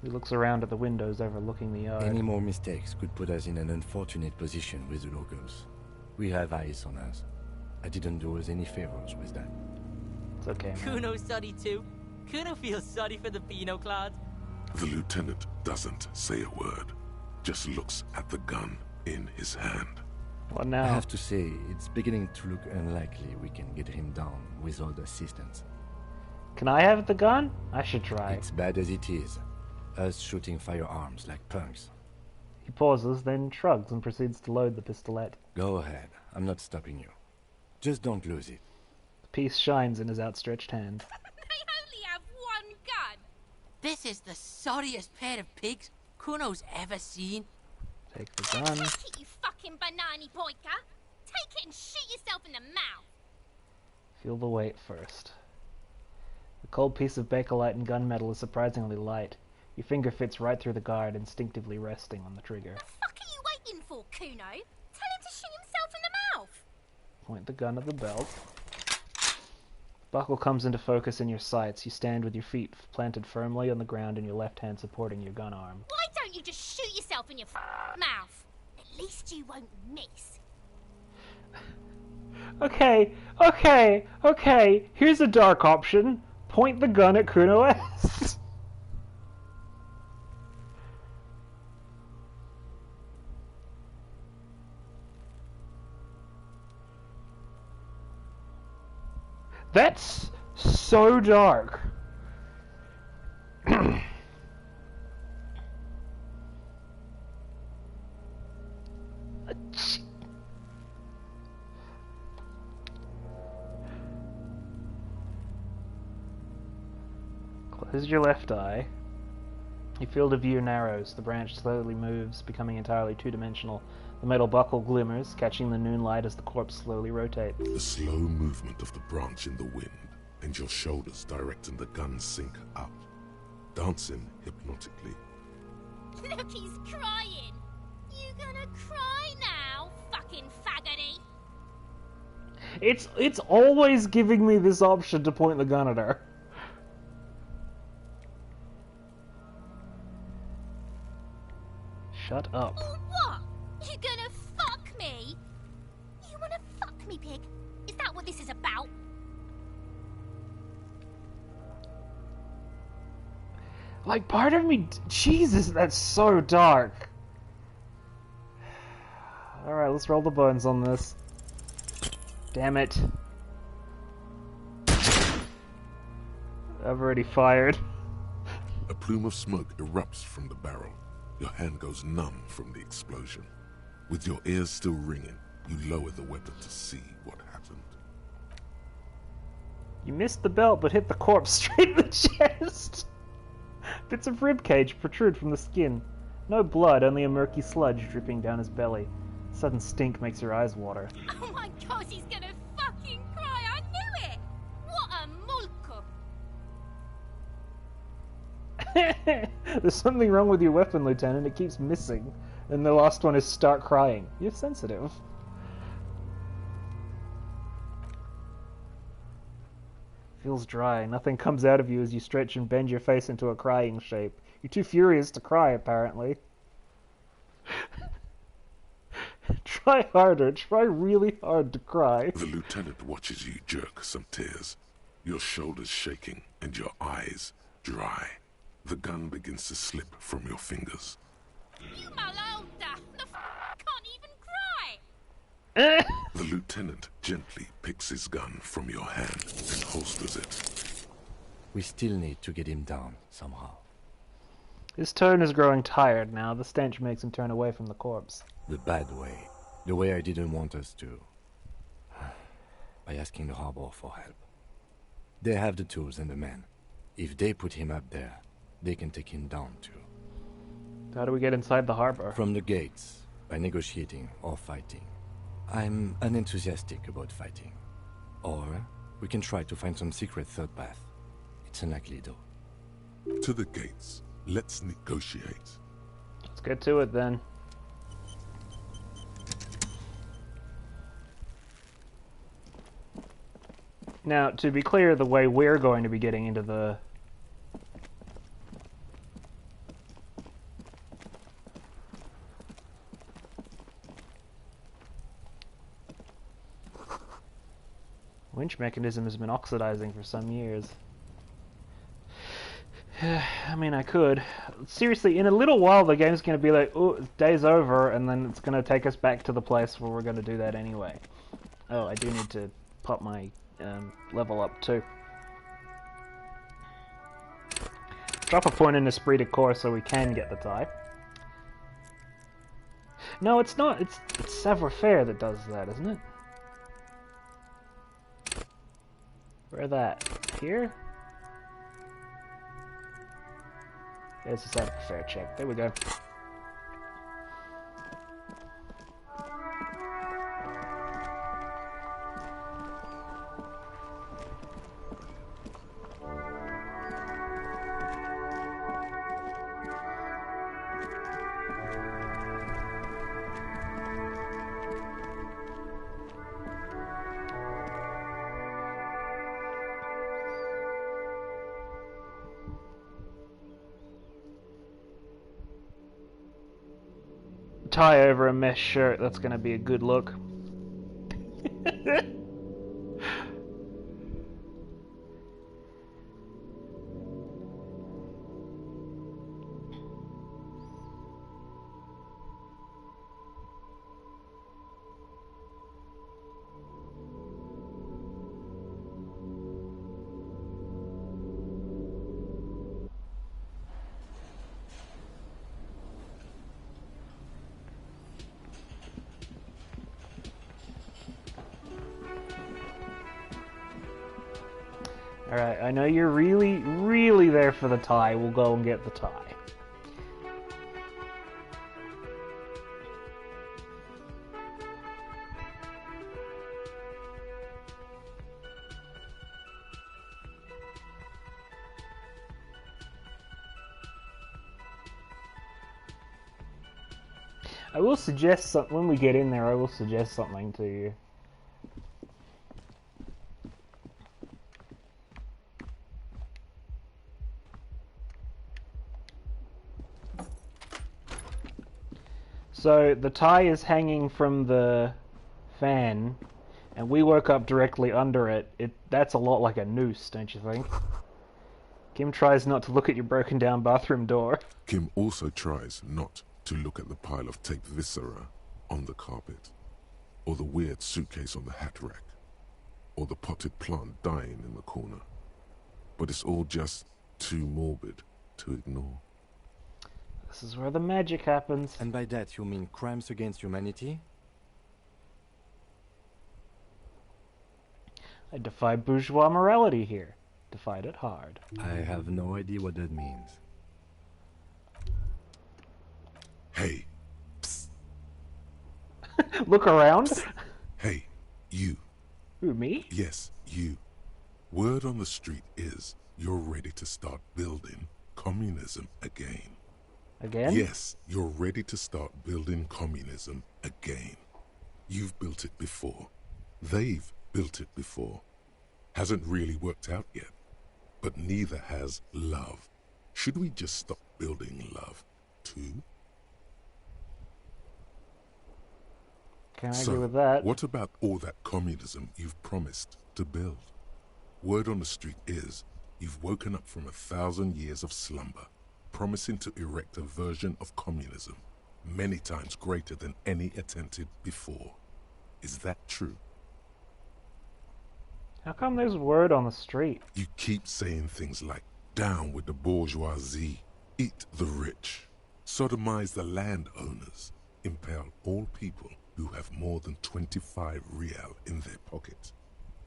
He looks around at the windows overlooking the yard. Any more mistakes could put us in an unfortunate position with the locals. We have eyes on us. I didn't do us any favors with that. It's okay, man. Kuno's sorry too. Kuno feels sorry for the Beano Cloud. The lieutenant doesn't say a word, just looks at the gun in his hand. What now? I have to say, it's beginning to look unlikely we can get him down without assistance. Can I have the gun? I should try. It's bad as it is. Us shooting firearms like punks. He pauses, then shrugs and proceeds to load the pistolet. Go ahead. I'm not stopping you. Just don't lose it. The piece shines in his outstretched hand. They only have one gun! This is the sorriest pair of pigs Kuno's ever seen. Take the gun. Take it, you fucking banana boyka! Take it and shoot yourself in the mouth! Feel the weight first. The cold piece of bakelite and gunmetal is surprisingly light. Your finger fits right through the guard, instinctively resting on the trigger. The fuck are you waiting for, Kuno? Tell him to shoot himself in the mouth! Point the gun at the belt. The buckle comes into focus in your sights. You stand with your feet planted firmly on the ground and your left hand supporting your gun arm. Why don't you just shoot yourself in your mouth? At least you won't miss. Okay. Here's a dark option. Point the gun at Kuno S. That's so dark. Close your left eye. Your field of view narrows. The branch slowly moves, becoming entirely two-dimensional. The metal buckle glimmers, catching the noon light as the corpse slowly rotates. The slow movement of the branch in the wind, and your shoulders directing the gun sink up, dancing hypnotically. Look, he's crying. You gonna cry now, fucking faggoty? It's always giving me this option to point the gun at her. Shut up. What? You gonna fuck me? You wanna fuck me, pig? Is that what this is about? Like, part of me... Jesus, that's so dark. Alright, let's roll the bones on this. Damn it. I've already fired. A plume of smoke erupts from the barrel. Your hand goes numb from the explosion. With your ears still ringing, you lower the weapon to see what happened. You missed the belt, but hit the corpse straight in the chest. Bits of ribcage protrude from the skin. No blood, only a murky sludge dripping down his belly. Sudden stink makes your eyes water. Oh my god, he's gonna fucking cry. I knew it. What a mulka. There's something wrong with your weapon, Lieutenant. It keeps missing. And the last one is start crying. You're sensitive. Feels dry. Nothing comes out of you as you stretch and bend your face into a crying shape. You're too furious to cry, apparently. Try harder. Try really hard to cry. The lieutenant watches you jerk some tears, your shoulders shaking and your eyes dry. The gun begins to slip from your fingers. You malota. The can't even cry. The lieutenant gently picks his gun from your hand and holsters it. We still need to get him down, somehow. His tone is growing tired now. The stench makes him turn away from the corpse. The bad way. The way I didn't want us to. By asking the harbor for help. They have the tools and the men. If they put him up there, they can take him down too. How do we get inside the harbor? From the gates, by negotiating or fighting. I'm unenthusiastic about fighting. Or we can try to find some secret third path. It's unlikely though. To the gates. Let's negotiate. Let's get to it then. Now, to be clear, the way we're going to be getting into the... winch mechanism has been oxidizing for some years. I mean, I could. Seriously, in a little while the game's going to be like, oh, day's over, and then it's going to take us back to the place where we're going to do that anyway. Oh, I do need to pop my level up too. Drop a point in Esprit de Corps so we can get the tie. No, it's not. It's Savoir-Faire that does that, isn't it? Where that? Here? There's a Savoir-Faire check. There we go. Tie over a mesh shirt, that's gonna be a good look. Alright, I know you're really, really there for the tie. We'll go and get the tie. I will suggest something when we get in there. I will suggest something to you. So the tie is hanging from the fan, and we woke up directly under it. That's a lot like a noose, don't you think? Kim tries not to look at your broken down bathroom door. Kim also tries not to look at the pile of taped viscera on the carpet, or the weird suitcase on the hat rack, or the potted plant dying in the corner. But it's all just too morbid to ignore. This is where the magic happens. And by that you mean crimes against humanity? I defy bourgeois morality here. Defied it hard. I have no idea what that means. Hey, psst. Look around. Psst. Hey, you. Who, me? Yes, you. Word on the street is you're ready to start building communism again. Again? Yes, you're ready to start building communism again. You've built it before. They've built it before. Hasn't really worked out yet. But neither has love. Should we just stop building love, too? Can't argue with that. What about all that communism you've promised to build? Word on the street is you've woken up from 1,000 years of slumber, promising to erect a version of communism many times greater than any attempted before. Is that true? How come there's word on the street? You keep saying things like, down with the bourgeoisie, eat the rich, sodomize the landowners, impale all people who have more than 25 real in their pocket,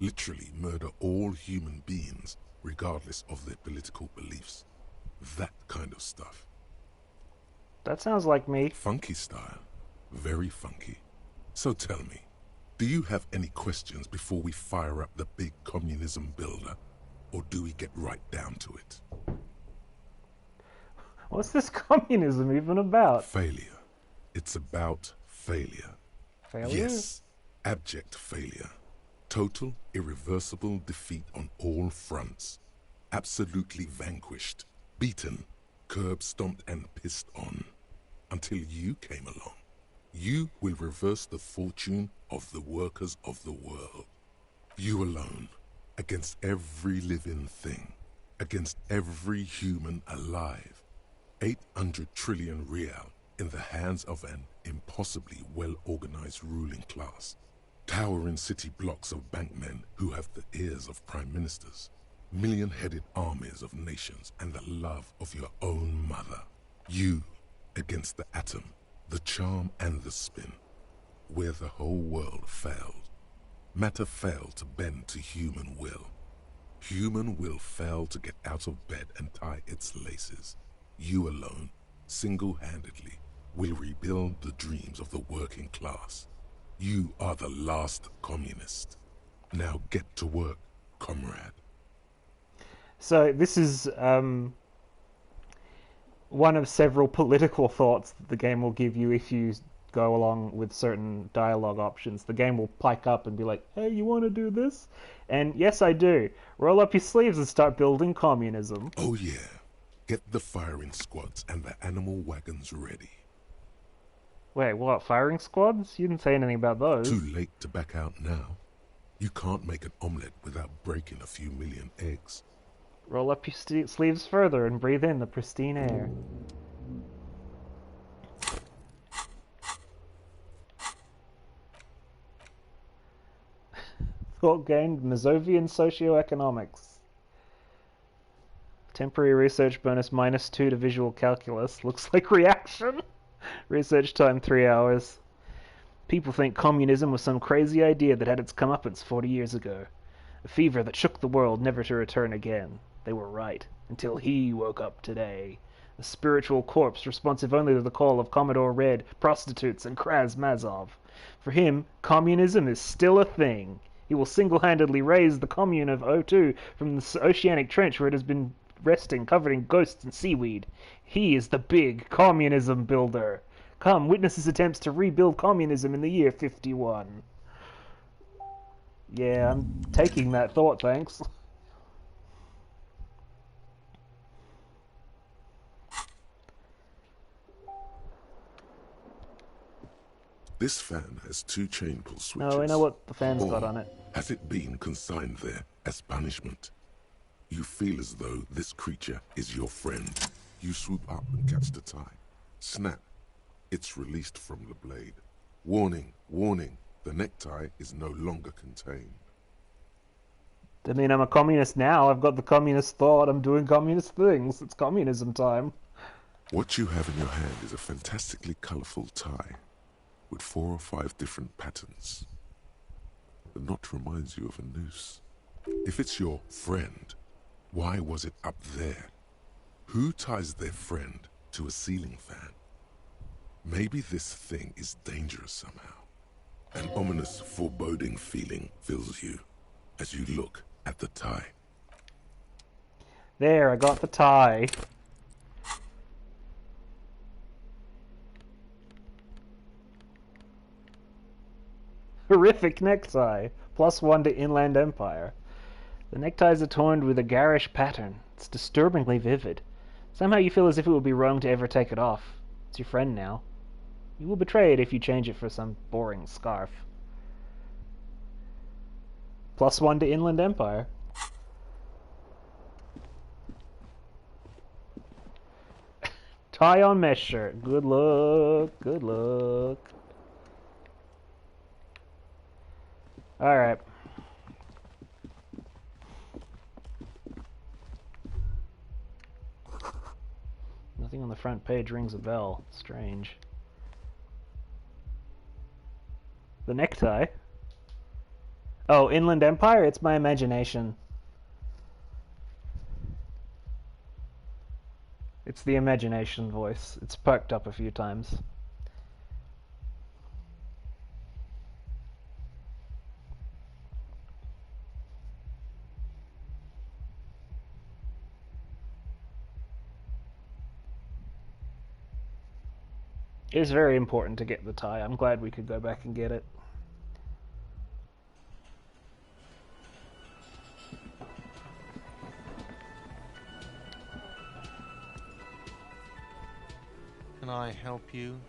literally murder all human beings regardless of their political beliefs. That kind of stuff. That sounds like me. Funky style. Very funky. So tell me, do you have any questions before we fire up the big communism builder? Or do we get right down to it? What's this communism even about? Failure. It's about failure. Failure? Yes. Abject failure. Total, irreversible defeat on all fronts. Absolutely vanquished. Beaten. Curb-stomped and pissed on. Until you came along. You will reverse the fortune of the workers of the world. You alone. Against every living thing. Against every human alive. 800 trillion real in the hands of an impossibly well-organized ruling class. Towering city blocks of bankmen who have the ears of prime ministers. Million-headed armies of nations and the love of your own mother. You against the atom, the charm and the spin. Where the whole world failed. Matter failed to bend to human will. Human will failed to get out of bed and tie its laces. You alone, single-handedly, will rebuild the dreams of the working class. You are the last communist. Now get to work, comrade. So this is one of several political thoughts that the game will give you if you go along with certain dialogue options. The game will pike up and be like, hey, you want to do this? And yes, I do. Roll up your sleeves and start building communism. Oh yeah. Get the firing squads and the animal wagons ready. Wait, what? Firing squads? You didn't say anything about those. Too late to back out now. You can't make an omelette without breaking a few million eggs. Roll up your sleeves further and breathe in the pristine air. Thought gained Mazovian socioeconomics. Temporary research bonus -2 to visual calculus. Looks like reaction. Research time 3 hours. People think communism was some crazy idea that had its comeuppance 40 years ago. A fever that shook the world never to return again. They were right, until he woke up today. A spiritual corpse responsive only to the call of Commodore Red, prostitutes, and Kraz Mazov. For him, communism is still a thing. He will single-handedly raise the commune of O2 from the oceanic trench where it has been resting, covered in ghosts and seaweed. He is the big communism builder. Come, witness his attempts to rebuild communism in the year 51. Yeah, I'm taking that thought, thanks. This fan has 2 chain pull switches. No, I know what the fan's Or got on it. has it been consigned there as punishment? You feel as though this creature is your friend. You swoop up and catch the tie. Snap. It's released from the blade. Warning, warning. The necktie is no longer contained. I mean, I'm a communist now. I've got the communist thought. I'm doing communist things. It's communism time. What you have in your hand is a fantastically colorful tie with 4 or 5 different patterns. The knot reminds you of a noose. If it's your friend, why was it up there? Who ties their friend to a ceiling fan? Maybe this thing is dangerous somehow. An ominous, foreboding feeling fills you as you look at the tie. There, I got the tie. Horrific necktie. +1 to Inland Empire. The necktie is adorned with a garish pattern. It's disturbingly vivid. Somehow you feel as if it would be wrong to ever take it off. It's your friend now. You will betray it if you change it for some boring scarf. +1 to Inland Empire. Tie on mesh shirt. Good luck. Good luck. Alright. Nothing on the front page rings a bell. Strange. The necktie? Oh, Inland Empire? It's my imagination. It's the imagination voice. It's perked up a few times. It is very important to get the tie. I'm glad we could go back and get it. Can I help you?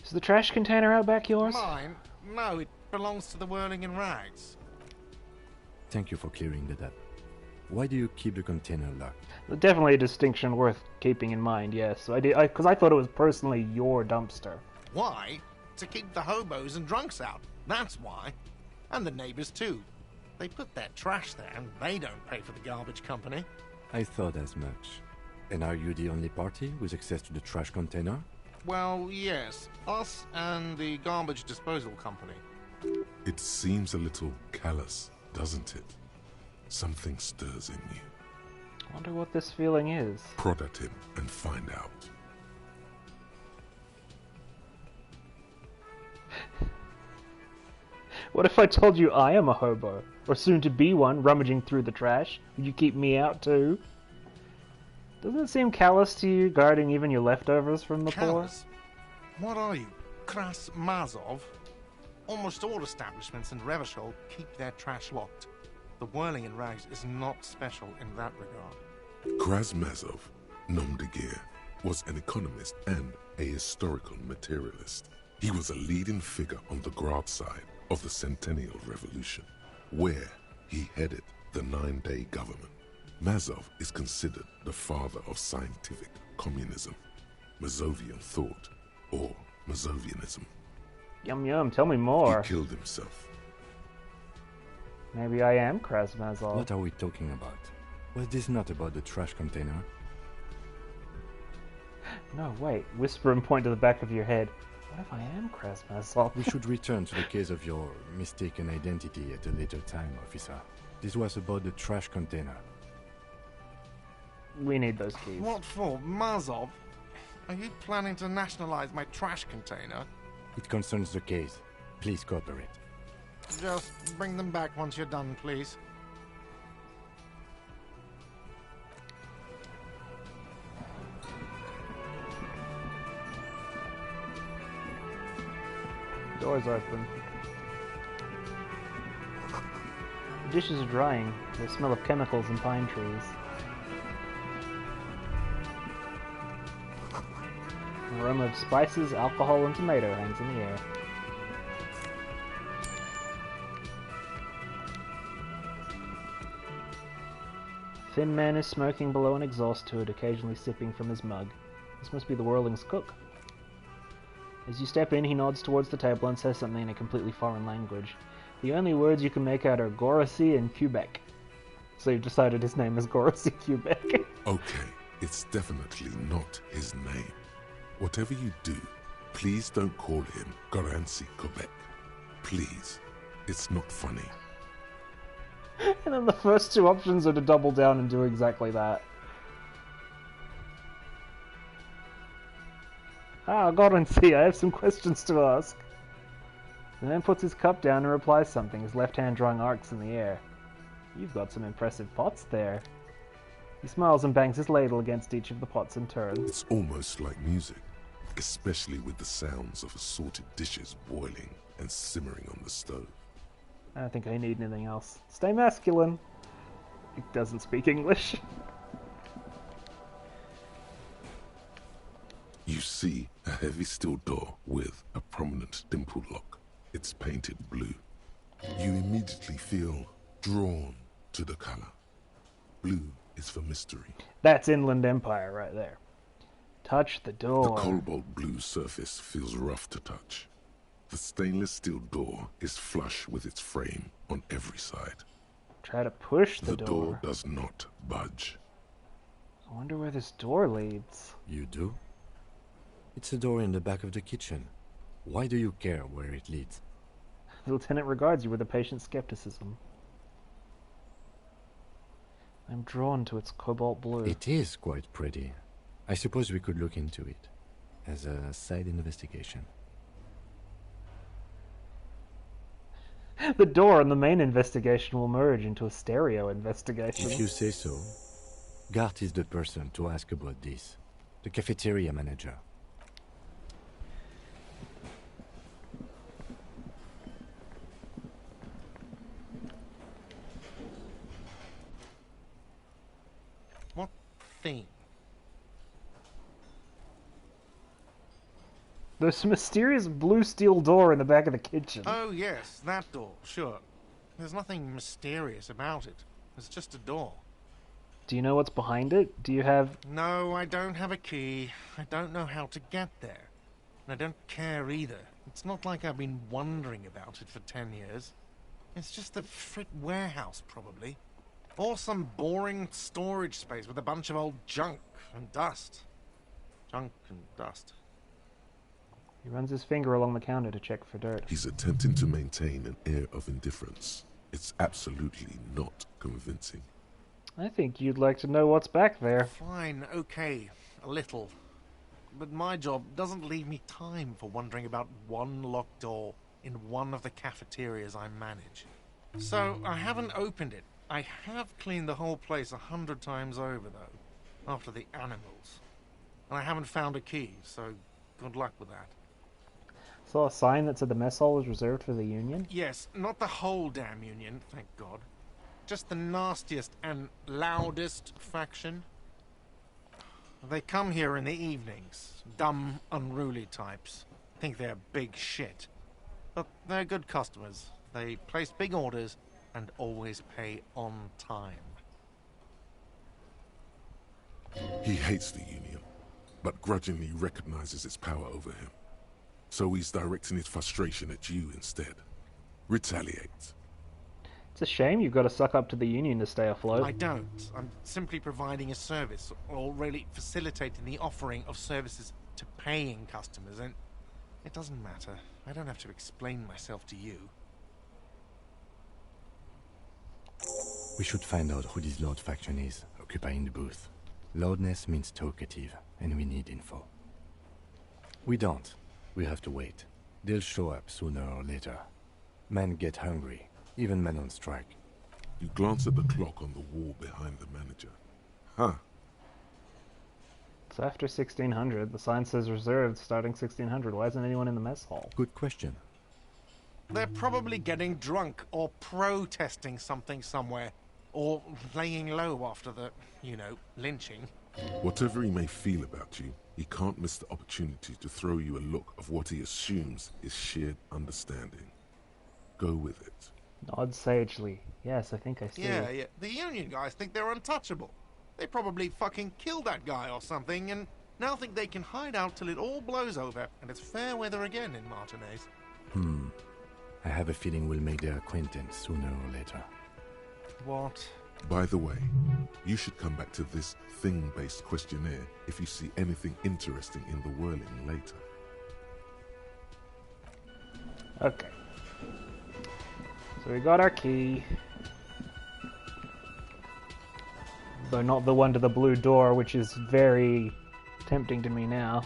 Is the trash container out back yours? Mine? No, it belongs to the Whirling in Rags. Thank you for clearing that up. Why do you keep the container locked? Definitely a distinction worth keeping in mind, yes. Because I thought it was personally your dumpster. Why? To keep the hobos and drunks out. That's why. And the neighbors too. They put their trash there and they don't pay for the garbage company. I thought as much. And are you the only party with access to the trash container? Well, yes. Us and the garbage disposal company. It seems a little callous, doesn't it? Something stirs in you. I wonder what this feeling is. Prod at him and find out. What if I told you I am a hobo? Or soon to be one, rummaging through the trash? Would you keep me out too? Doesn't it seem callous to you, guarding even your leftovers from the Callous? What are you, Kraz Mazov? Almost all establishments in Revachol keep their trash locked. The Whirling in Rags is not special in that regard. Kraz Mazov, nom de guerre, was an economist and a historical materialist. He was a leading figure on the Grad side of the Centennial Revolution, where he headed the 9-day government. Mazov is considered the father of scientific communism, Mazovian thought, or Mazovianism. Yum yum, tell me more. He killed himself. Maybe I am Kraz Mazov. What are we talking about? Was this not about the trash container? No, wait. Whisper and point to the back of your head. What if I am Krasmazov? We should return to the case of your mistaken identity at a later time, officer. This was about the trash container. We need those keys. What for? Mazov? Are you planning to nationalize my trash container? It concerns the case. Please cooperate. Just bring them back once you're done, please. Doors open. The dishes are drying. They smell of chemicals and pine trees. An aroma of spices, alcohol, and tomato hangs in the air. Thin man is smoking below an exhaust hood, occasionally sipping from his mug. This must be the Whirling's cook. As you step in, he nods towards the table and says something in a completely foreign language. The only words you can make out are Gorossi and Quebec. So you've decided his name is Gorossi Quebec. Okay, it's definitely not his name. Whatever you do, please don't call him Goransi Quebec. Please. It's not funny. And then the first two options are to double down and do exactly that. Ah, Goransi, I have some questions to ask. The man puts his cup down and replies something, his left hand drawing arcs in the air. You've got some impressive pots there. He smiles and bangs his ladle against each of the pots in turn. It's almost like music, especially with the sounds of assorted dishes boiling and simmering on the stove. I don't think I need anything else. Stay masculine. He doesn't speak English. You see a heavy steel door with a prominent dimple lock. It's painted blue. You immediately feel drawn to the color. Blue is for mystery. That's Inland Empire right there. Touch the door. The cobalt blue surface feels rough to touch. The stainless steel door is flush with its frame on every side. Try to push the door. The door does not budge. I wonder where this door leads. You do? It's a door in the back of the kitchen. Why do you care where it leads? The lieutenant regards you with a patient skepticism. I'm drawn to its cobalt blue. It is quite pretty. I suppose we could look into it as a side investigation. The door and the main investigation will merge into a stereo investigation. If you say so. Gart is the person to ask about this. The cafeteria manager. What thing? There's a mysterious blue steel door in the back of the kitchen. Oh yes, that door, sure. There's nothing mysterious about it. It's just a door. Do you know what's behind it? Do you have... No, I don't have a key. I don't know how to get there. And I don't care either. It's not like I've been wondering about it for 10 years. It's just a frit warehouse, probably. Or some boring storage space with a bunch of old junk and dust. Junk and dust. He runs his finger along the counter to check for dirt. He's attempting to maintain an air of indifference. It's absolutely not convincing. I think you'd like to know what's back there. Fine, okay, a little. But my job doesn't leave me time for wondering about one locked door in one of the cafeterias I manage. So, I haven't opened it. I have cleaned the whole place 100 times over, though, after the animals. And I haven't found a key, so good luck with that. Saw a sign that said the mess hall was reserved for the Union? Yes, not the whole damn Union, thank God. Just the nastiest and loudest faction. They come here in the evenings. Dumb, unruly types. Think they're big shit. But they're good customers. They place big orders and always pay on time. He hates the Union, but grudgingly recognizes its power over him. So he's directing his frustration at you instead. Retaliate. It's a shame you've got to suck up to the Union to stay afloat. I don't. I'm simply providing a service, or really facilitating the offering of services to paying customers, and It doesn't matter. I don't have to explain myself to you. We should find out who this Lord faction is, occupying the booth. Loudness means talkative, and we need info. We don't. We have to wait. They'll show up sooner or later. Men get hungry, even men on strike. You glance at the clock on the wall behind the manager. Huh. It's after 1600. The sign says reserved starting 1600. Why isn't anyone in the mess hall? Good question. They're probably getting drunk or protesting something somewhere. Or laying low after the, you know, lynching. Whatever he may feel about you, he can't miss the opportunity to throw you a look of what he assumes is shared understanding. Go with it. Nod sagely. Yes, I think I see. Yeah. The Union guys think they're untouchable. They probably fucking killed that guy or something, and now think they can hide out till it all blows over, and it's fair weather again in Martinez. I have a feeling we'll make their acquaintance sooner or later. What? By the way, you should come back to this thing-based questionnaire if you see anything interesting in the whirling later. Okay. So we got our key. Though not the one to the blue door, which is very tempting to me now.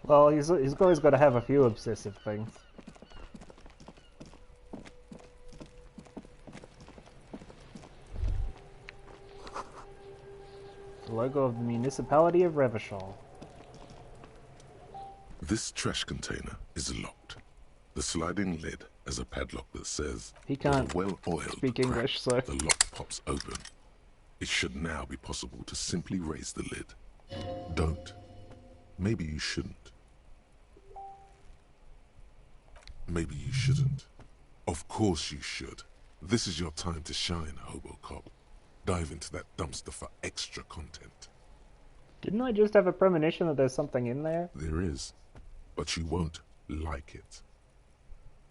Well, he's always got to have a few obsessive things. The logo of the municipality of Revachol. This trash container is locked. The sliding lid has a padlock that says, He can't with a well-oiled speak English, so the lock pops open. It should now be possible to simply raise the lid. Don't. Maybe you shouldn't. Maybe you shouldn't. Of course you should. This is your time to shine, Hobocop. Dive into that dumpster for extra content. Didn't I just have a premonition that there's something in there? There is, but you won't like it.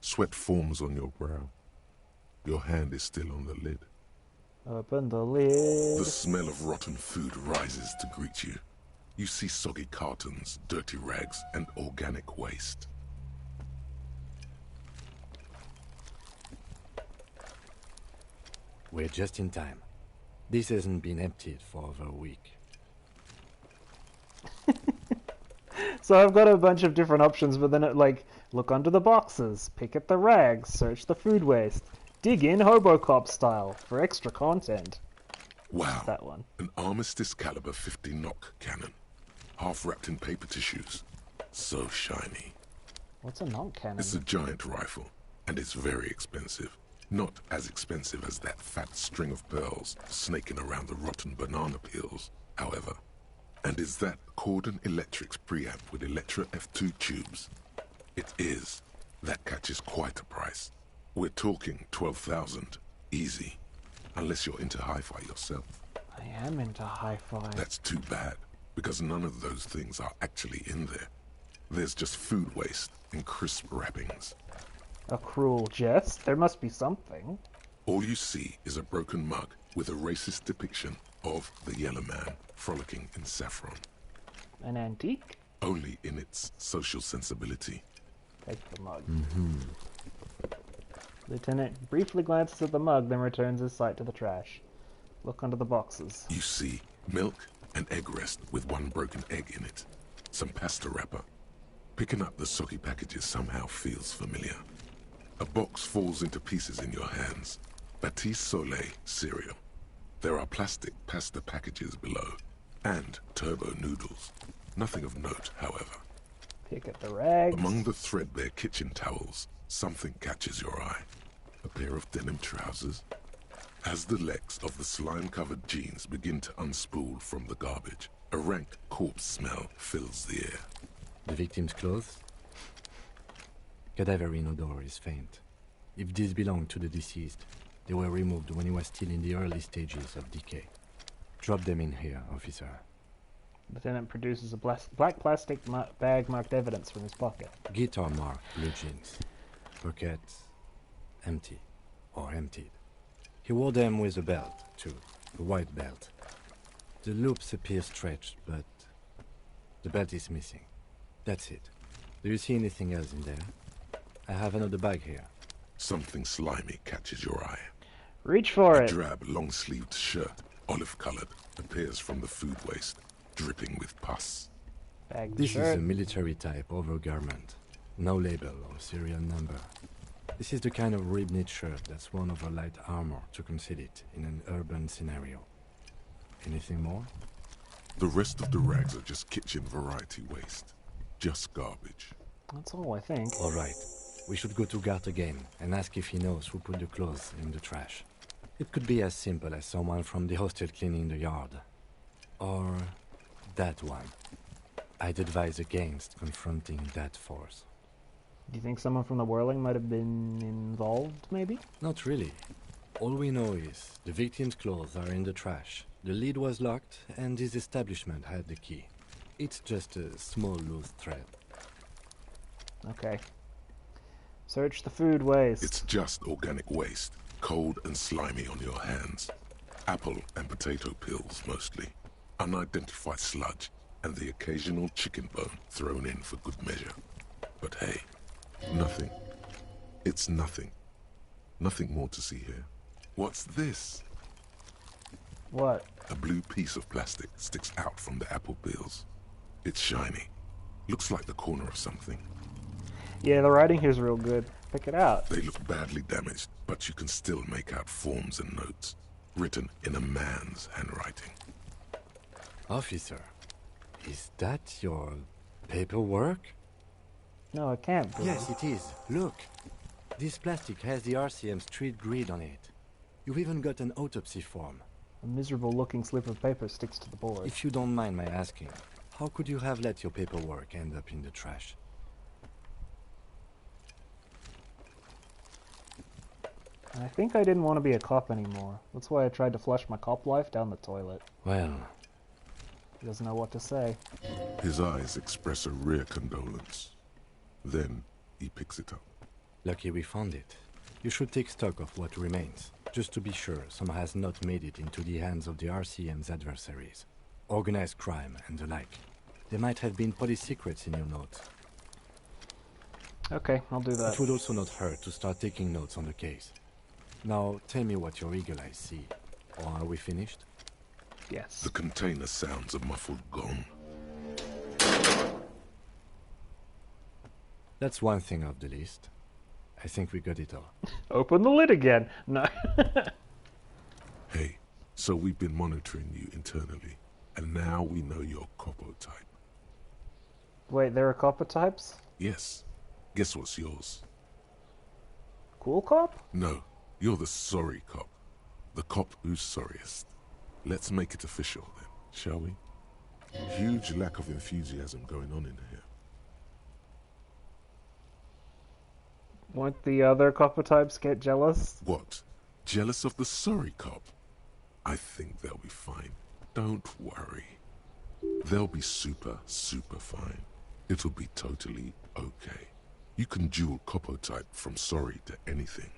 Sweat forms on your brow. Your hand is still on the lid. Open the lid. The smell of rotten food rises to greet you. You see soggy cartons, dirty rags, and organic waste. We're just in time. This hasn't been emptied for over a week. So I've got a bunch of different options, but then it look under the boxes, pick at the rags, search the food waste, dig in Hobocop style for extra content. Wow, that one. An Armistice caliber 50 knock cannon, half wrapped in paper tissues. So shiny. What's a knock cannon? It's a giant rifle, and it's very expensive. Not as expensive as that fat string of pearls snaking around the rotten banana peels, however. And is that Cordon Electric's preamp with Electra F2 tubes? It is. That catches quite a price. We're talking 12,000, easy. Unless you're into hi-fi yourself. I am into hi-fi. That's too bad, because none of those things are actually in there. There's just food waste and crisp wrappings. A cruel jest. There must be something. All you see is a broken mug with a racist depiction of the Yellow Man frolicking in saffron. An antique? Only in its social sensibility. Take the mug. Lieutenant briefly glances at the mug, then returns his sight to the trash. Look under the boxes. You see milk and egg rest with one broken egg in it. Some pasta wrapper. Picking up the soggy packages somehow feels familiar. A box falls into pieces in your hands. Batiste Soleil cereal. There are plastic pasta packages below, and turbo noodles. Nothing of note, however. Pick at the rags. Among the threadbare kitchen towels, something catches your eye. A pair of denim trousers. As the legs of the slime-covered jeans begin to unspool from the garbage, a rank corpse smell fills the air. The victim's clothes? Cadaverine odor is faint. If these belong to the deceased, they were removed when he was still in the early stages of decay. Drop them in here, officer. Lieutenant produces a black plastic bag marked evidence from his pocket. Guitar marked blue jeans. Pockets empty or emptied. He wore them with a belt, too. A white belt. The loops appear stretched, but the belt is missing. That's it. Do you see anything else in there? I have another bag here. Something slimy catches your eye. Reach for A it. drab, long-sleeved shirt, olive-colored, appears from the food waste, dripping with pus. Bag This shirt. is a military-type overgarment. No label or serial number. This is the kind of rib-knit shirt that's worn over light armor to conceal it in an urban scenario. Anything more? The rest of the rags are just kitchen variety waste. Just garbage. That's all, I think. All right. We should go to Gart again and ask if he knows who put the clothes in the trash. It could be as simple as someone from the hostel cleaning the yard. Or that one. I'd advise against confronting that force. Do you think someone from the Whirling might have been involved, maybe? Not really. All we know is the victim's clothes are in the trash. The lid was locked, and his establishment had the key. It's just a small loose thread. Okay. Search the food waste. It's just organic waste, cold and slimy on your hands. Apple and potato peels, mostly. Unidentified sludge, and the occasional chicken bone thrown in for good measure. But hey, nothing. It's nothing. Nothing more to see here. What's this? What? A blue piece of plastic sticks out from the apple peels. It's shiny. Looks like the corner of something. Yeah, the writing here's real good. Pick it out. They look badly damaged, but you can still make out forms and notes, written in a man's handwriting. Officer, is that your paperwork? No, it can't be. Yes, it is. Look. This plastic has the RCM street grid on it. You've even got an autopsy form. A miserable-looking slip of paper sticks to the board. If you don't mind my asking, how could you have let your paperwork end up in the trash? I think I didn't want to be a cop anymore. That's why I tried to flush my cop life down the toilet. Well, He doesn't know what to say. His eyes express a rare condolence. Then he picks it up. lucky we found it. You should take stock of what remains, just to be sure some has not made it into the hands of the RCM's adversaries. Organized crime and the like. There might have been police secrets in your notes. Okay, I'll do that. It would also not hurt to start taking notes on the case. Now, tell me what your eagle eyes see. Or are we finished? Yes. The container sounds a muffled gong. That's one thing off the list. I think we got it all. Open the lid again. No. Hey, so we've been monitoring you internally, and now we know your Copo type. Wait, there are copper types? Yes. Guess what's yours? Cool cop? No, you're the sorry cop. The cop who's sorriest. Let's make it official then, shall we? Huge lack of enthusiasm going on in here. Won't the other copper types get jealous? What? Jealous of the sorry cop? I think they'll be fine. Don't worry. They'll be super, super fine. It'll be totally okay. You can dual Copo type from sorry to anything.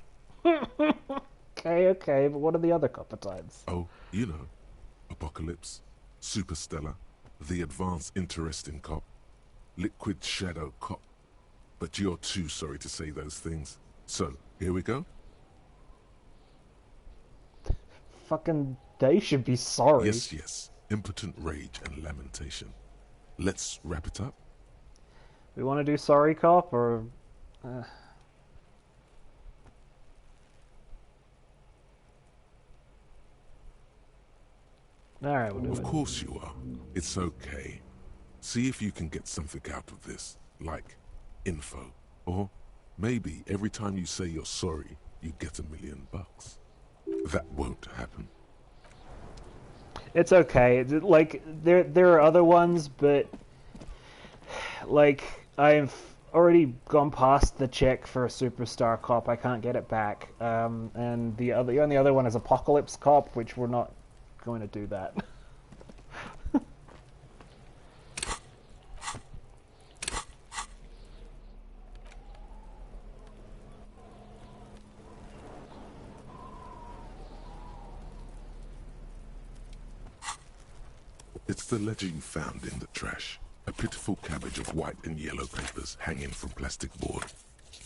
Okay, but what are the other copper types? Oh, you know. Apocalypse, Superstellar, the advanced interesting cop, Liquid Shadow cop. But you're too sorry to say those things. So, here we go? Fucking, they should be sorry. Yes, yes. Impotent rage and lamentation. Let's wrap it up. We want to do sorry cop, or... Alright, we'll do it. Of course you are. It's okay. See if you can get something out of this, like info. Or maybe every time you say you're sorry, you get $1 million. That won't happen. It's okay. Like, there are other ones, but... like, I've already gone past the check for a superstar cop. I can't get it back. And the only other one is Apocalypse Cop, which we're not going to do that. It's the ledger you found in the trash. A pitiful cabbage of white and yellow papers hanging from plastic board,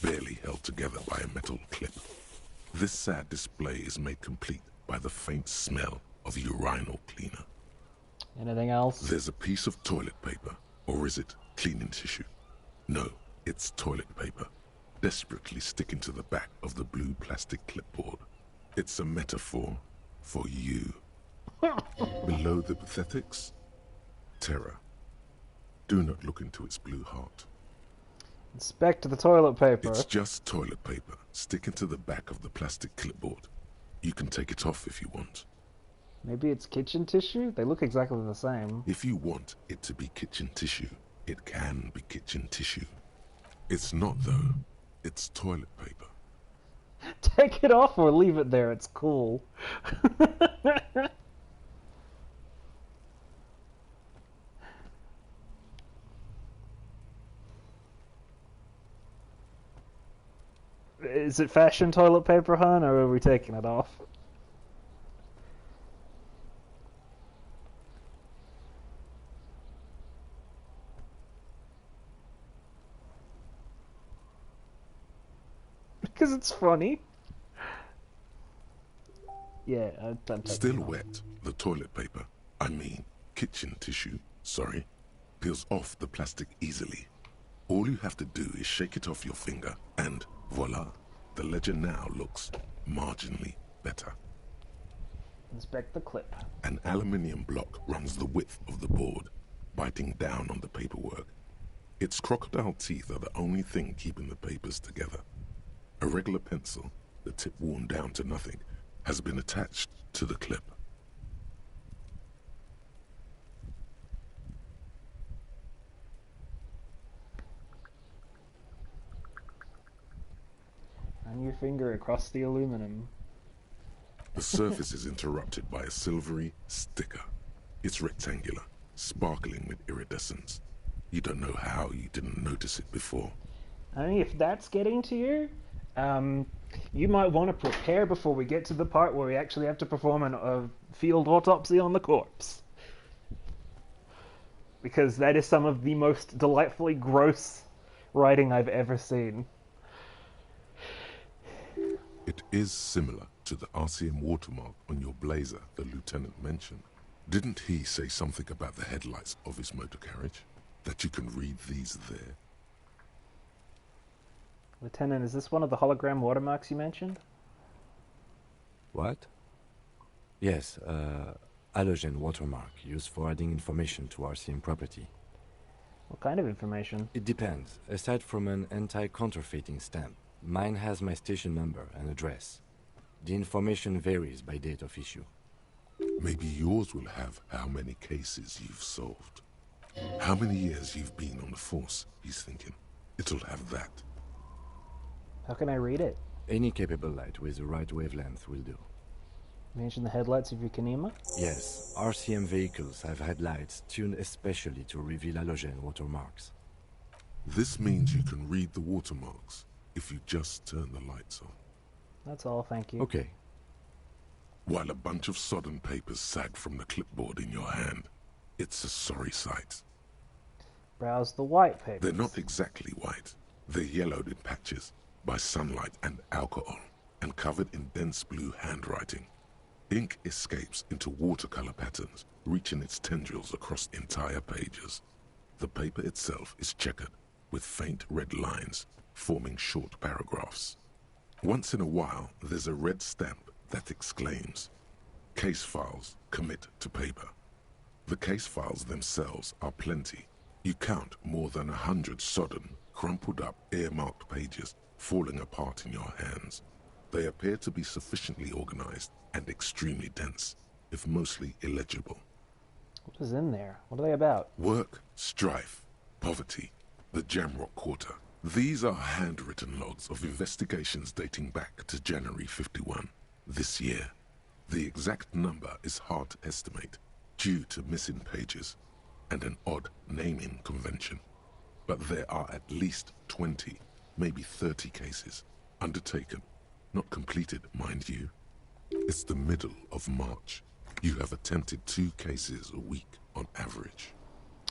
barely held together by a metal clip. This sad display is made complete by the faint smell of urinal cleaner. Anything else? There's a piece of toilet paper, or is it cleaning tissue? No, it's toilet paper, desperately sticking to the back of the blue plastic clipboard. It's a metaphor for you. Below the pathetics, terror. Do not look into its blue heart. Inspect the toilet paper. It's just toilet paper sticking to the back of the plastic clipboard. You can take it off if you want. Maybe it's kitchen tissue? They look exactly the same. If you want it to be kitchen tissue, it can be kitchen tissue. It's not, though. It's toilet paper. Take it off or leave it there. It's cool. Is it fashion toilet paper, hon, or are we taking it off? Because it's funny. Yeah, I'm Still wet, the toilet paper, I mean kitchen tissue, sorry, peels off the plastic easily. All you have to do is shake it off your finger and voila, the ledger now looks marginally better. Inspect the clip. An aluminium block runs the width of the board, biting down on the paperwork. Its crocodile teeth are the only thing keeping the papers together. A regular pencil, the tip worn down to nothing, has been attached to the clip. Run your finger across the aluminum. The surface is interrupted by a silvery sticker. It's rectangular, sparkling with iridescence. You don't know how you didn't notice it before. I mean, if that's getting to you, you might want to prepare before we get to the part where we actually have to perform a field autopsy on the corpse. Because that is some of the most delightfully gross writing I've ever seen. It is similar to the RCM watermark on your blazer the lieutenant mentioned. Didn't he say something about the headlights of his motor carriage? That you can read these there? Lieutenant, is this one of the hologram watermarks you mentioned? What? Yes, halogen watermark used for adding information to RCM property. What kind of information? It depends. Aside from an anti-counterfeiting stamp, mine has my station number and address. The information varies by date of issue. Maybe yours will have how many cases you've solved. How many years you've been on the force, he's thinking. It'll have that. How can I read it? Any capable light with the right wavelength will do. Mention the headlights of your Kanima? Yes, RCM vehicles have headlights tuned especially to reveal halogen watermarks. This means you can read the watermarks if you just turn the lights on. That's all, thank you. Okay. While a bunch of sodden papers sag from the clipboard in your hand, it's a sorry sight. Browse the white papers. They're not exactly white. They're yellowed in patches by sunlight and alcohol, and covered in dense blue handwriting. Ink escapes into watercolor patterns, reaching its tendrils across entire pages. The paper itself is checkered, with faint red lines, forming short paragraphs. Once in a while, there's a red stamp that exclaims, "Case files commit to paper." The case files themselves are plenty. You count more than 100 sodden, crumpled up, earmarked pages falling apart in your hands. They appear to be sufficiently organized and extremely dense, if mostly illegible. What is in there? What are they about? Work, strife, poverty, the Jamrock Quarter. These are handwritten logs of investigations dating back to January 51, this year. The exact number is hard to estimate due to missing pages and an odd naming convention. But there are at least 20, maybe 30 cases undertaken, not completed, mind you. It's the middle of March. You have attempted 2 cases a week on average.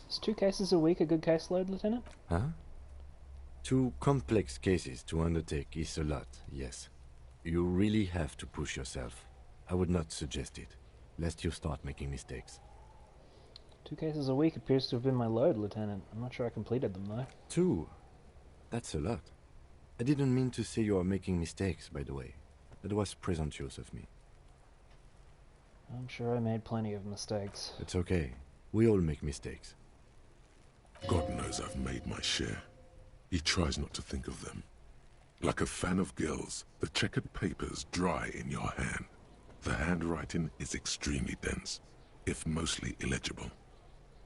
Is 2 cases a week a good caseload, Lieutenant? Huh? 2 complex cases to undertake is a lot, yes. You really have to push yourself. I would not suggest it, lest you start making mistakes. 2 cases a week appears to have been my load, Lieutenant. I'm not sure I completed them, though. 2? That's a lot. I didn't mean to say you are making mistakes, by the way. That was presumptuous of me. I'm sure I made plenty of mistakes. It's okay. We all make mistakes. God knows I've made my share. He tries not to think of them. Like a fan of gills, the checkered papers dry in your hand. The handwriting is extremely dense, if mostly illegible.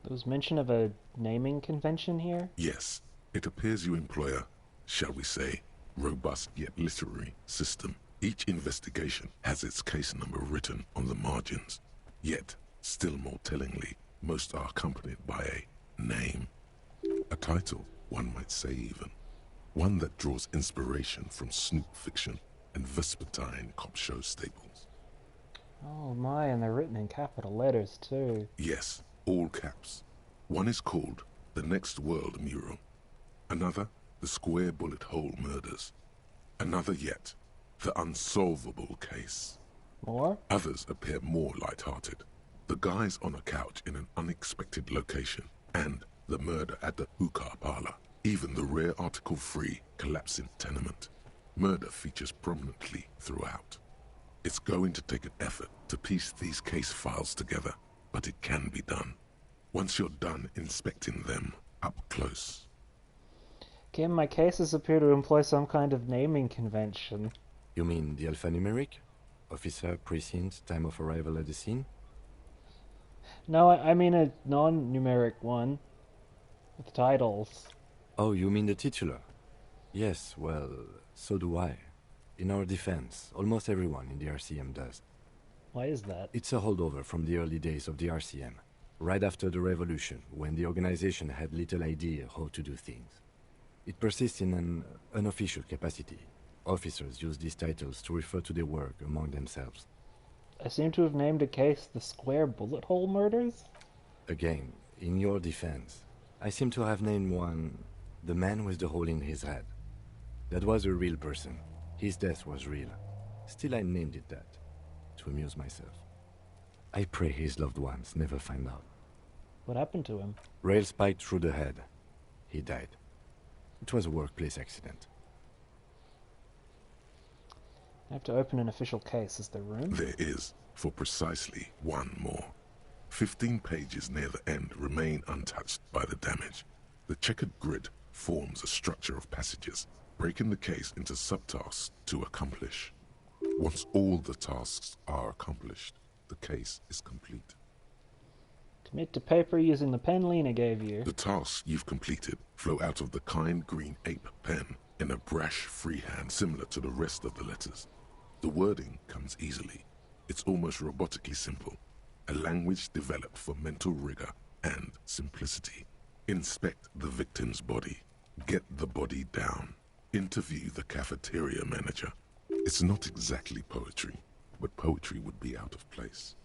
There was mention of a naming convention here? Yes, it appears you employ a, shall we say, robust yet literary system. Each investigation has its case number written on the margins. Yet, still more tellingly, most are accompanied by a name. A title, one might say even. One that draws inspiration from snoop fiction and vespertine cop show staples. Oh my, and they're written in capital letters too. Yes, all caps. One is called The Next World Mural. Another, The Square Bullet Hole Murders. Another yet, The Unsolvable Case. More? Others appear more light-hearted. The guys on a couch in an unexpected location, and the murder at the hookah parlor. Even the rare article-free collapsing tenement. Murder features prominently throughout. It's going to take an effort to piece these case files together, but it can be done. Once you're done inspecting them up close. Again, my cases appear to employ some kind of naming convention. You mean the alphanumeric? Officer, precinct, time of arrival at the scene? No, I mean a non-numeric one. With titles. Oh, you mean the titular? Yes, well, so do I. In our defense, almost everyone in the RCM does. Why is that? It's a holdover from the early days of the RCM, right after the revolution, when the organization had little idea how to do things. It persists in an unofficial capacity. Officers use these titles to refer to their work among themselves. I seem to have named a case the Square Bullet Hole Murders? Again, in your defense, I seem to have named one The Man with the Hole in His Head. That was a real person. His death was real. Still I named it that, to amuse myself. I pray his loved ones never find out. What happened to him? Rail spiked through the head. He died. It was a workplace accident. I have to open an official case. Is there room? There is, for precisely one more. 15 pages near the end remain untouched by the damage. The checkered grid forms a structure of passages, breaking the case into subtasks to accomplish. Once all the tasks are accomplished, the case is complete. Commit to paper using the pen Lena gave you. The tasks you've completed flow out of the kind green ape pen in a brash freehand similar to the rest of the letters. The wording comes easily. It's almost robotically simple. A language developed for mental rigor and simplicity. Inspect the victim's body. Get the body down. Interview the cafeteria manager. It's not exactly poetry, but poetry would be out of place.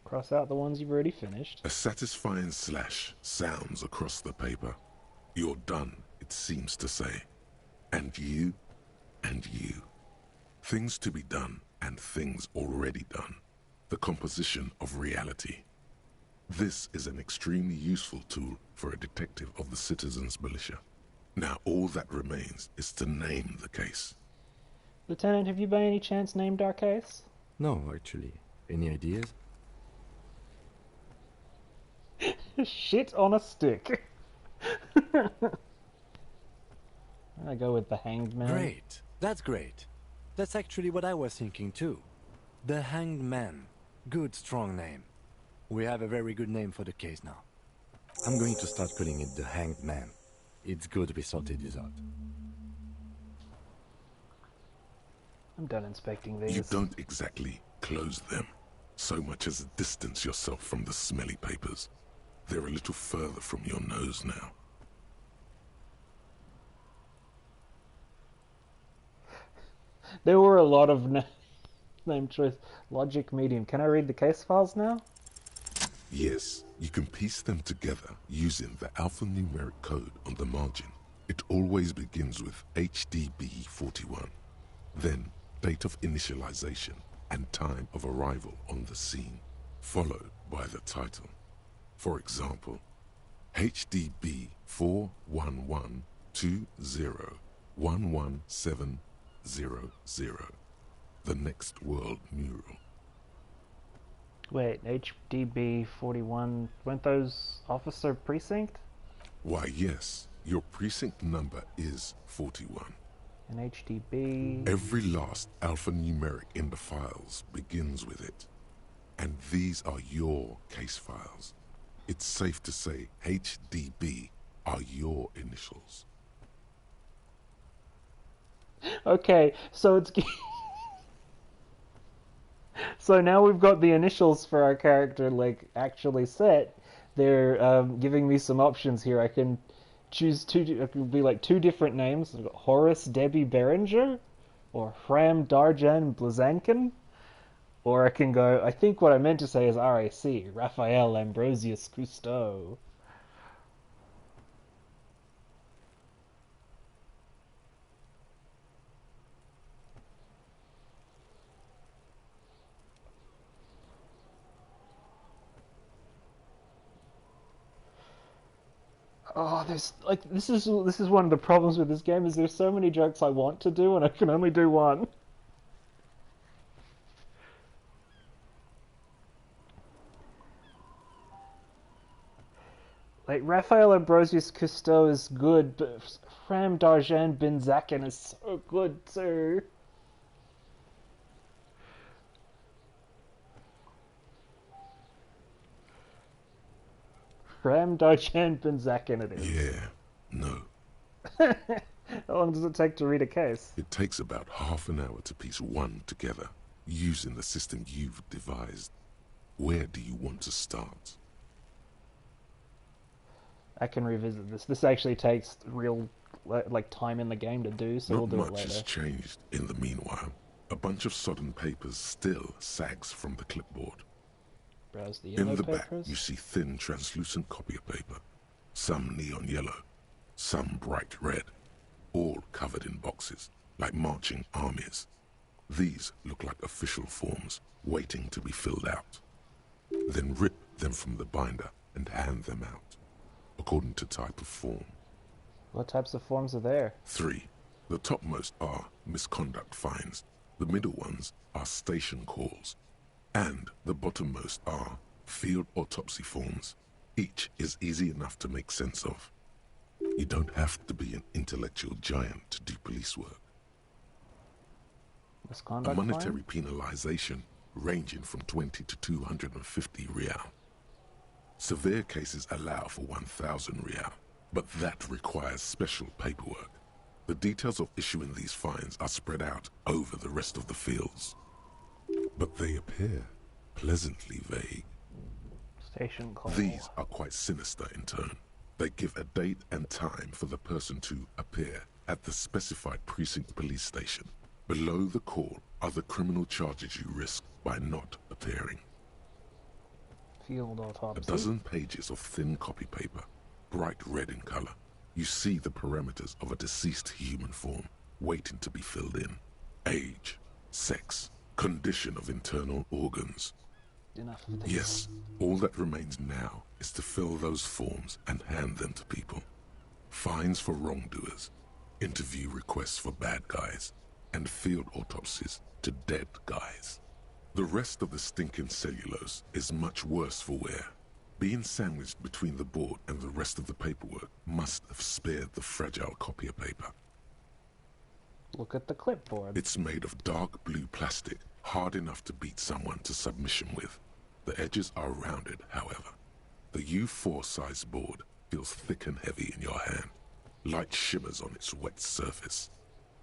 Cross out the ones you've already finished. A satisfying slash sounds across the paper. You're done, it seems to say. And you, and you. Things to be done, and things already done. The composition of reality. This is an extremely useful tool for a detective of the Citizens Militia. Now all that remains is to name the case. Lieutenant, have you by any chance named our case? No, actually. Any ideas? Shit on a stick. I go with the Hanged Man. Great. That's great. That's actually what I was thinking too. The Hanged Man. Good, strong name. We have a very good name for the case now. I'm going to start calling it the Hanged Man. It's good we sorted this out. I'm done inspecting these. You don't exactly close them, so much as distance yourself from the smelly papers. They're a little further from your nose now. There were a lot of name choice. Logic medium. Can I read the case files now? Yes, you can piece them together using the alphanumeric code on the margin. It always begins with HDB41, then date of initialization and time of arrival on the scene, followed by the title. For example, HDB 41120111700, the next world mural. Wait, HDB 41, weren't those officer precinct? Why, yes, your precinct number is 41. And HDB... Every last alphanumeric in the files begins with it. And these are your case files. It's safe to say HDB are your initials. Okay, so it's... So now we've got the initials for our character, like, actually set. They're giving me some options here. I can choose two, it could be like two different names. I've got Horace Debbie Berenger, or Fram Darjan Blazankin. Or I can go, I think what I meant to say is RAC, Raphael Ambrosius Cousteau. Oh, there's like this is one of the problems with this game is there's so many jokes I want to do and I can only do one. Like Raphael Ambrosius Cousteau is good, but Fram Darjan Benzakin is so good too. Fram Darjan Benzakin it is. Yeah, no. How long does it take to read a case? It takes about half an hour to piece one together, using the system you've devised. Where do you want to start? I can revisit this. This actually takes real, like, time in the game to do, so we'll do it Not much later. has changed in the meanwhile. A bunch of sodden papers still sags from the clipboard. Browse the yellow In the papers. back, you see thin, translucent copier paper. Some neon yellow, some bright red, all covered in boxes, like marching armies. These look like official forms, waiting to be filled out. Then rip them from the binder and hand them out, according to type of form. What types of forms are there? 3. The topmost are misconduct fines. The middle ones are station calls. And the bottommost are field autopsy forms. Each is easy enough to make sense of. You don't have to be an intellectual giant to do police work. Misconduct A monetary fine? penalization ranging from 20 to 250 real. Severe cases allow for 1,000 real, but that requires special paperwork. The details of issuing these fines are spread out over the rest of the fields. But they appear pleasantly vague. Station call. These are quite sinister in turn. They give a date and time for the person to appear at the specified precinct police station. Below the call are the criminal charges you risk by not appearing. Field autopsy. A dozen pages of thin copy paper, bright red in color. You see the parameters of a deceased human form waiting to be filled in. Age, sex, condition of internal organs. Enough of this. Yes, all that remains now is to fill those forms and hand them to people. Fines for wrongdoers, interview requests for bad guys, and field autopsies to dead guys. The rest of the stinking cellulose is much worse for wear. Being sandwiched between the board and the rest of the paperwork must have spared the fragile copier paper. Look at the clipboard. It's made of dark blue plastic, hard enough to beat someone to submission with. The edges are rounded, however. The U4 size board feels thick and heavy in your hand. Light shimmers on its wet surface.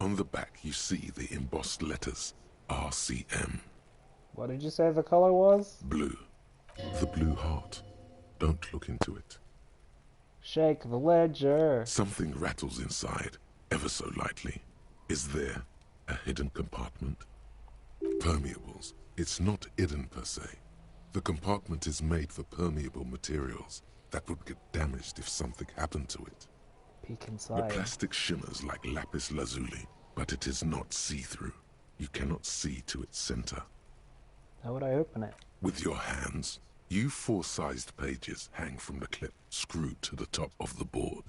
On the back you see the embossed letters, RCM. What did you say the color was? Blue. The blue heart. Don't look into it. Shake the ledger. Something rattles inside, ever so lightly. Is there a hidden compartment? Permeables. It's not hidden per se. The compartment is made for permeable materials that would get damaged if something happened to it. Peek The inside. plastic shimmers like lapis lazuli, but it is not see-through. You cannot see to its center. How would I open it? With your hands, you 4-sized pages hang from the clip screwed to the top of the board.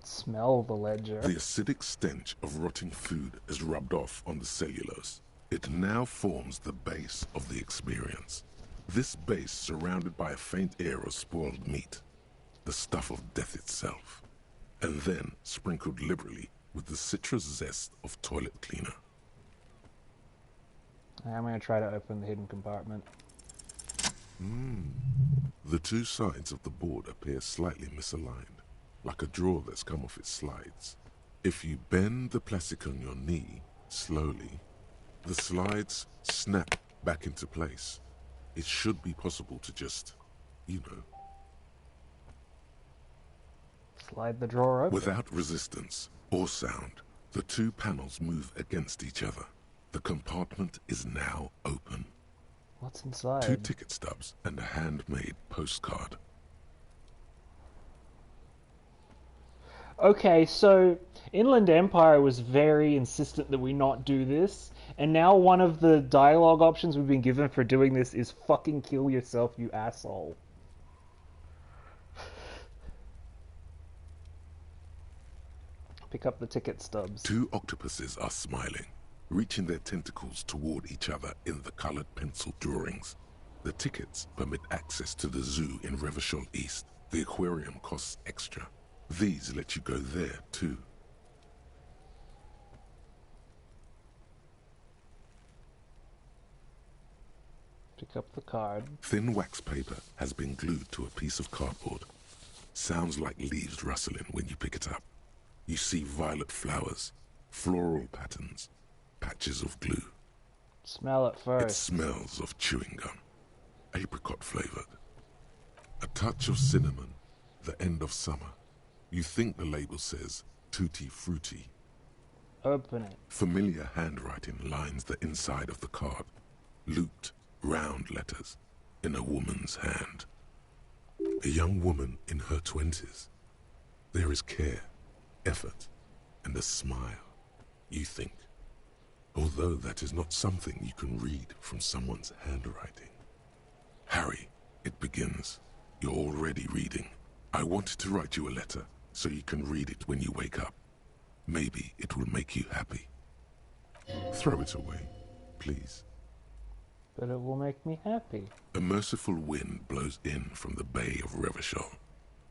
Smell the ledger. The acidic stench of rotting food is rubbed off on the cellulose. It now forms the base of the experience. This base surrounded by a faint air of spoiled meat, the stuff of death itself, and then sprinkled liberally with the citrus zest of toilet cleaner. I'm going to try to open the hidden compartment. The two sides of the board appear slightly misaligned, like a drawer that's come off its slides. If you bend the plastic on your knee slowly, the slides snap back into place. It should be possible to just, you know, Slide the drawer open. without resistance or sound, the two panels move against each other. The compartment is now open. What's inside? 2 ticket stubs and a handmade postcard. Okay, so Inland Empire was very insistent that we not do this, and now one of the dialogue options we've been given for doing this is fucking kill yourself, you asshole. Pick up the ticket stubs. 2 octopuses are smiling, reaching their tentacles toward each other in the colored pencil drawings. The tickets permit access to the zoo in Revachol East. The aquarium costs extra. These let you go there, too. Pick up the card. Thin wax paper has been glued to a piece of cardboard. Sounds like leaves rustling when you pick it up. You see violet flowers, floral patterns, patches of glue. Smell it It first. smells of chewing gum, apricot flavored. A touch of cinnamon, the end of summer. You think the label says tutti frutti. Open it. Familiar handwriting lines the inside of the card. Looped, round letters in a woman's hand. A young woman in her 20s. There is care, effort, and a smile, you think. Although that is not something you can read from someone's handwriting. Harry, it begins. You're already reading. I wanted to write you a letter so you can read it when you wake up. Maybe it will make you happy. Throw it away, please. But it will make me happy. A merciful wind blows in from the bay of Revachol,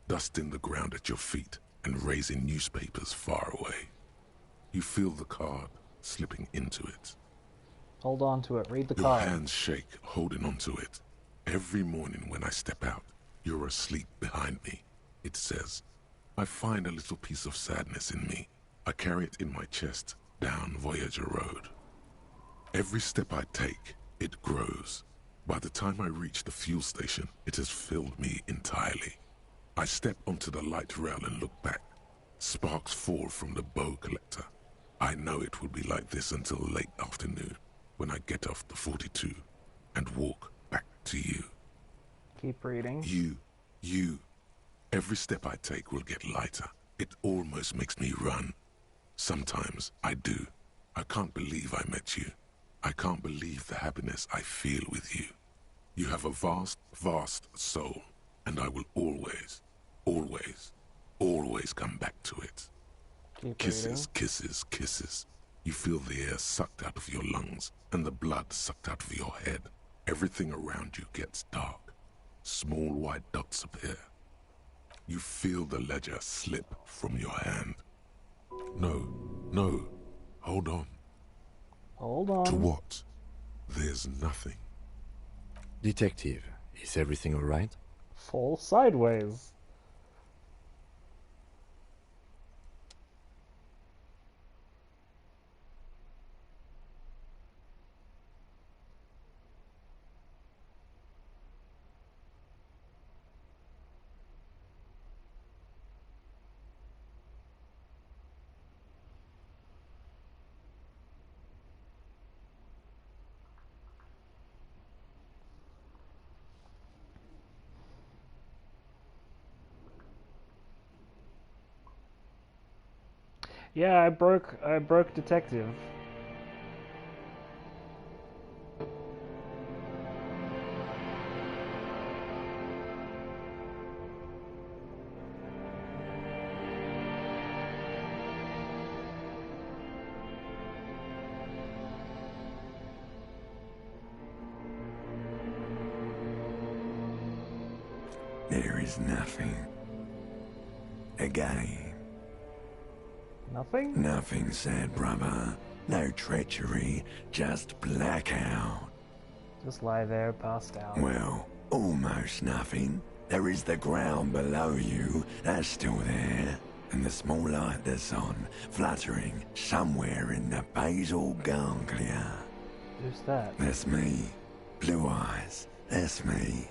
dusting the ground at your feet and raising newspapers far away. You feel the card slipping into it. Hold on to it. Read the Your card. hands shake, holding onto it. Every morning when I step out, you're asleep behind me. It says, I find a little piece of sadness in me. I carry it in my chest down Voyager Road. Every step I take, it grows. By the time I reach the fuel station, it has filled me entirely. I step onto the light rail and look back. Sparks fall from the bow collector. I know it will be like this until late afternoon, when I get off the 42 and walk back to you. Keep reading. You. Every step I take will get lighter. It almost makes me run. Sometimes I do. I can't believe I met you. I can't believe the happiness I feel with you. You have a vast, vast soul, and I will always, always, always come back to it. Keep Kisses, reading. kisses, kisses. You feel the air sucked out of your lungs and the blood sucked out of your head. Everything around you gets dark. Small white dots appear. You feel the ledger slip from your hand. No. Hold on. Hold on. To what? There's nothing. Detective, is everything alright? Fall sideways. Yeah, I broke detective. There is nothing. Again. Nothing? Nothing, sad brother. No treachery, just blackout. Just lie there, passed out. Well, almost nothing. There is the ground below you, that's still there. And the small light that's on, fluttering somewhere in the basal ganglia. Who's that? That's me. Blue eyes, that's me.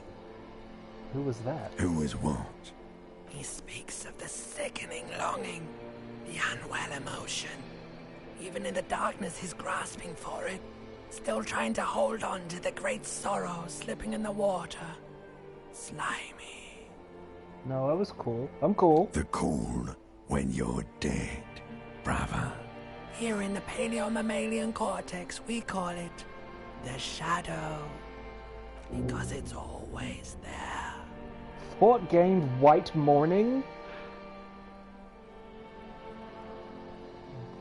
Who was that? Who was what? He speaks of the sickening longing, the unwell emotion. Even in the darkness he's grasping for it, still trying to hold on to the great sorrow slipping in the water. Slimy. No, that was cool. I'm cool. The cool when you're dead, brother. Here in the paleomammalian cortex we call it the shadow, because it's always there. Thought gained white morning?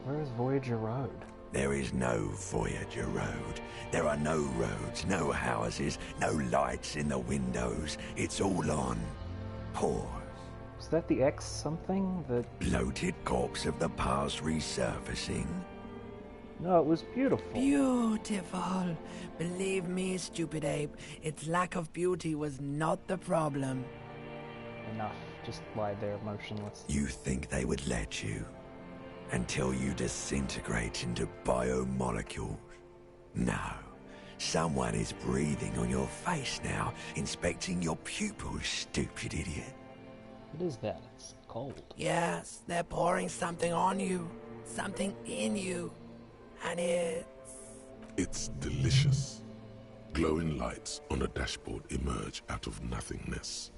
Where is Voyager Road? There is no Voyager Road. There are no roads, no houses, no lights in the windows. It's all on pause. Was that the X something? The bloated corpse of the past resurfacing? No, it was beautiful. Beautiful. Believe me, stupid ape, its lack of beauty was not the problem. Enough. Just lie there motionless. You think they would let you? Until you disintegrate into biomolecules? No. Someone is breathing on your face now, inspecting your pupils, stupid idiot. What is that? It's cold. Yes, they're pouring something on you. Something in you. And It's delicious. Glowing lights on a dashboard emerge out of nothingness.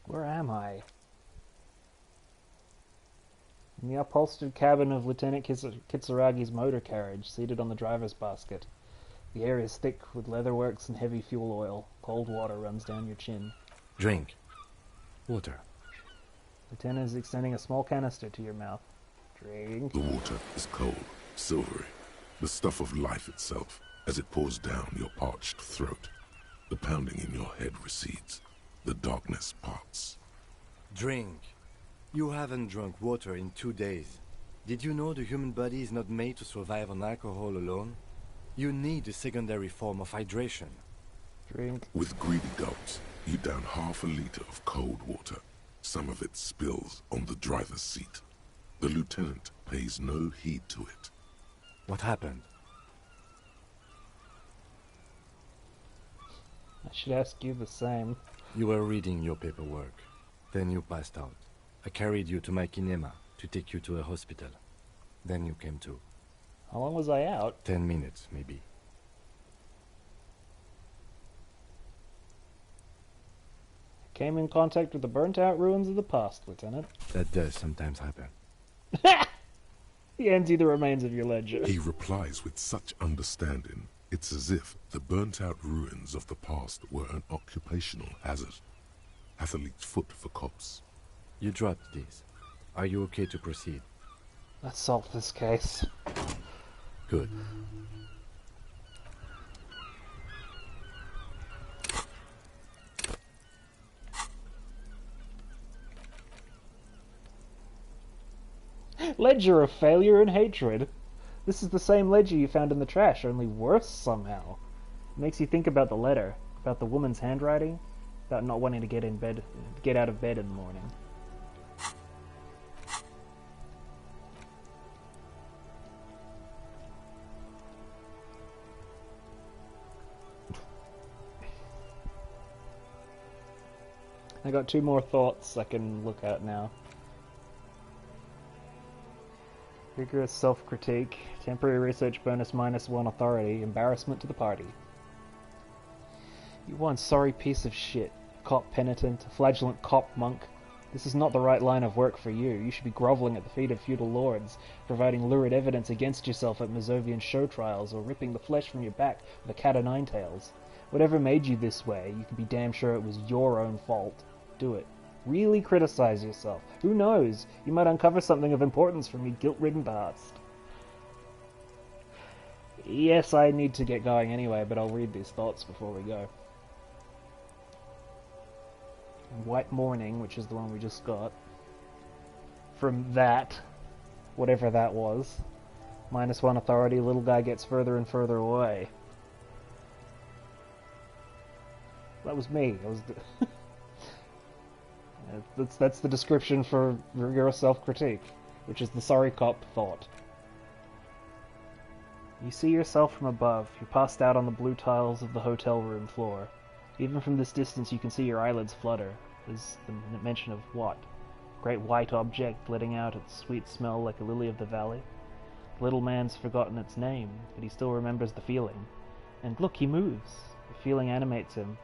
Where am I? In the upholstered cabin of Lieutenant Kitsuragi's motor carriage, seated on the driver's basket. The air is thick with leatherworks and heavy fuel oil. Cold water runs down your chin. Drink. Water. Lieutenant is extending a small canister to your mouth. Drink. The water is cold, silvery, the stuff of life itself, as it pours down your parched throat. The pounding in your head recedes. The darkness parts. Drink. You haven't drunk water in 2 days. Did you know the human body is not made to survive on alcohol alone? You need a secondary form of hydration. Drink. With greedy gulps, you down half a liter of cold water. Some of it spills on the driver's seat. The lieutenant pays no heed to it. What happened? I should ask you the same. You were reading your paperwork. Then you passed out. I carried you to my kinema to take you to a hospital. Then you came to. How long was I out? 10 minutes, maybe. Came in contact with the burnt-out ruins of the past, Lieutenant. That does sometimes happen. He hands you the remains of your ledger. He replies with such understanding, it's as if the burnt-out ruins of the past were an occupational hazard. Athlete's foot for cops. You dropped these. Are you okay to proceed? Let's solve this case. Good. Ledger of failure and hatred. This is the same ledger you found in the trash, only worse somehow. It makes you think about the letter, about the woman's handwriting, about not wanting to get out of bed in the morning. I got 2 more thoughts I can look at now. Rigorous self-critique, temporary research bonus -1 authority, embarrassment to the party. You one sorry piece of shit, cop penitent, flagellant cop monk, This is not the right line of work for you. You should be groveling at the feet of feudal lords, providing lurid evidence against yourself at Mazovian show trials, or ripping the flesh from your back with a cat o' nine tails. Whatever made you this way, you can be damn sure it was your own fault. Do it. Really criticize yourself. Who knows? You might uncover something of importance from your guilt-ridden past. Yes, I need to get going anyway, but I'll read these thoughts before we go. White Morning, which is the one we just got. From that, whatever that was. -1 authority, little guy gets further and further away. That was me. I was that's the description for rigorous self-critique, which is the sorry cop thought. You see yourself from above. You're passed out on the blue tiles of the hotel room floor. Even from this distance you can see your eyelids flutter. There's the mention of what? Great white object letting out its sweet smell like a lily of the valley. The little man's forgotten its name, but he still remembers the feeling. And look, he moves. The feeling animates him.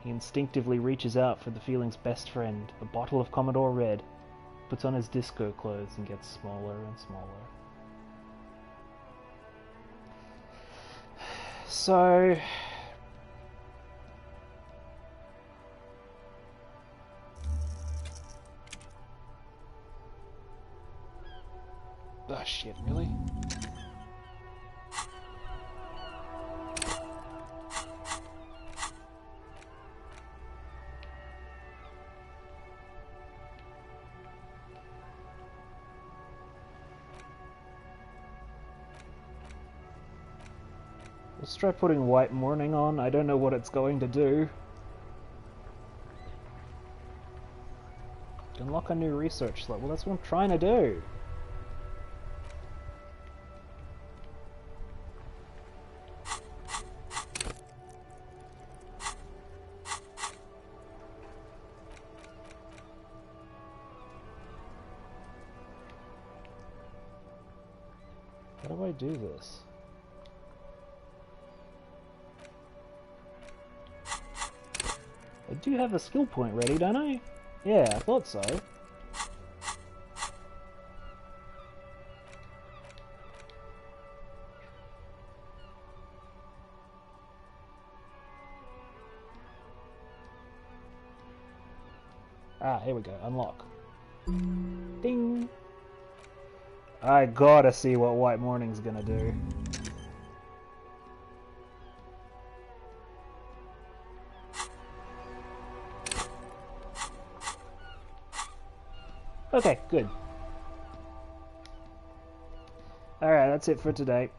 He instinctively reaches out for the feeling's best friend, a bottle of Commodore Red, puts on his disco clothes and gets smaller and smaller. So... oh shit, really? Let's try putting White Morning on. I don't know what it's going to do. Unlock a new research slot. Well, that's what I'm trying to do. How do I do this? I do have a skill point ready, don't I? Yeah, I thought so. Ah, here we go. Unlock. Ding! I gotta see what White Morning's gonna do. Okay, good. Alright, that's it for today.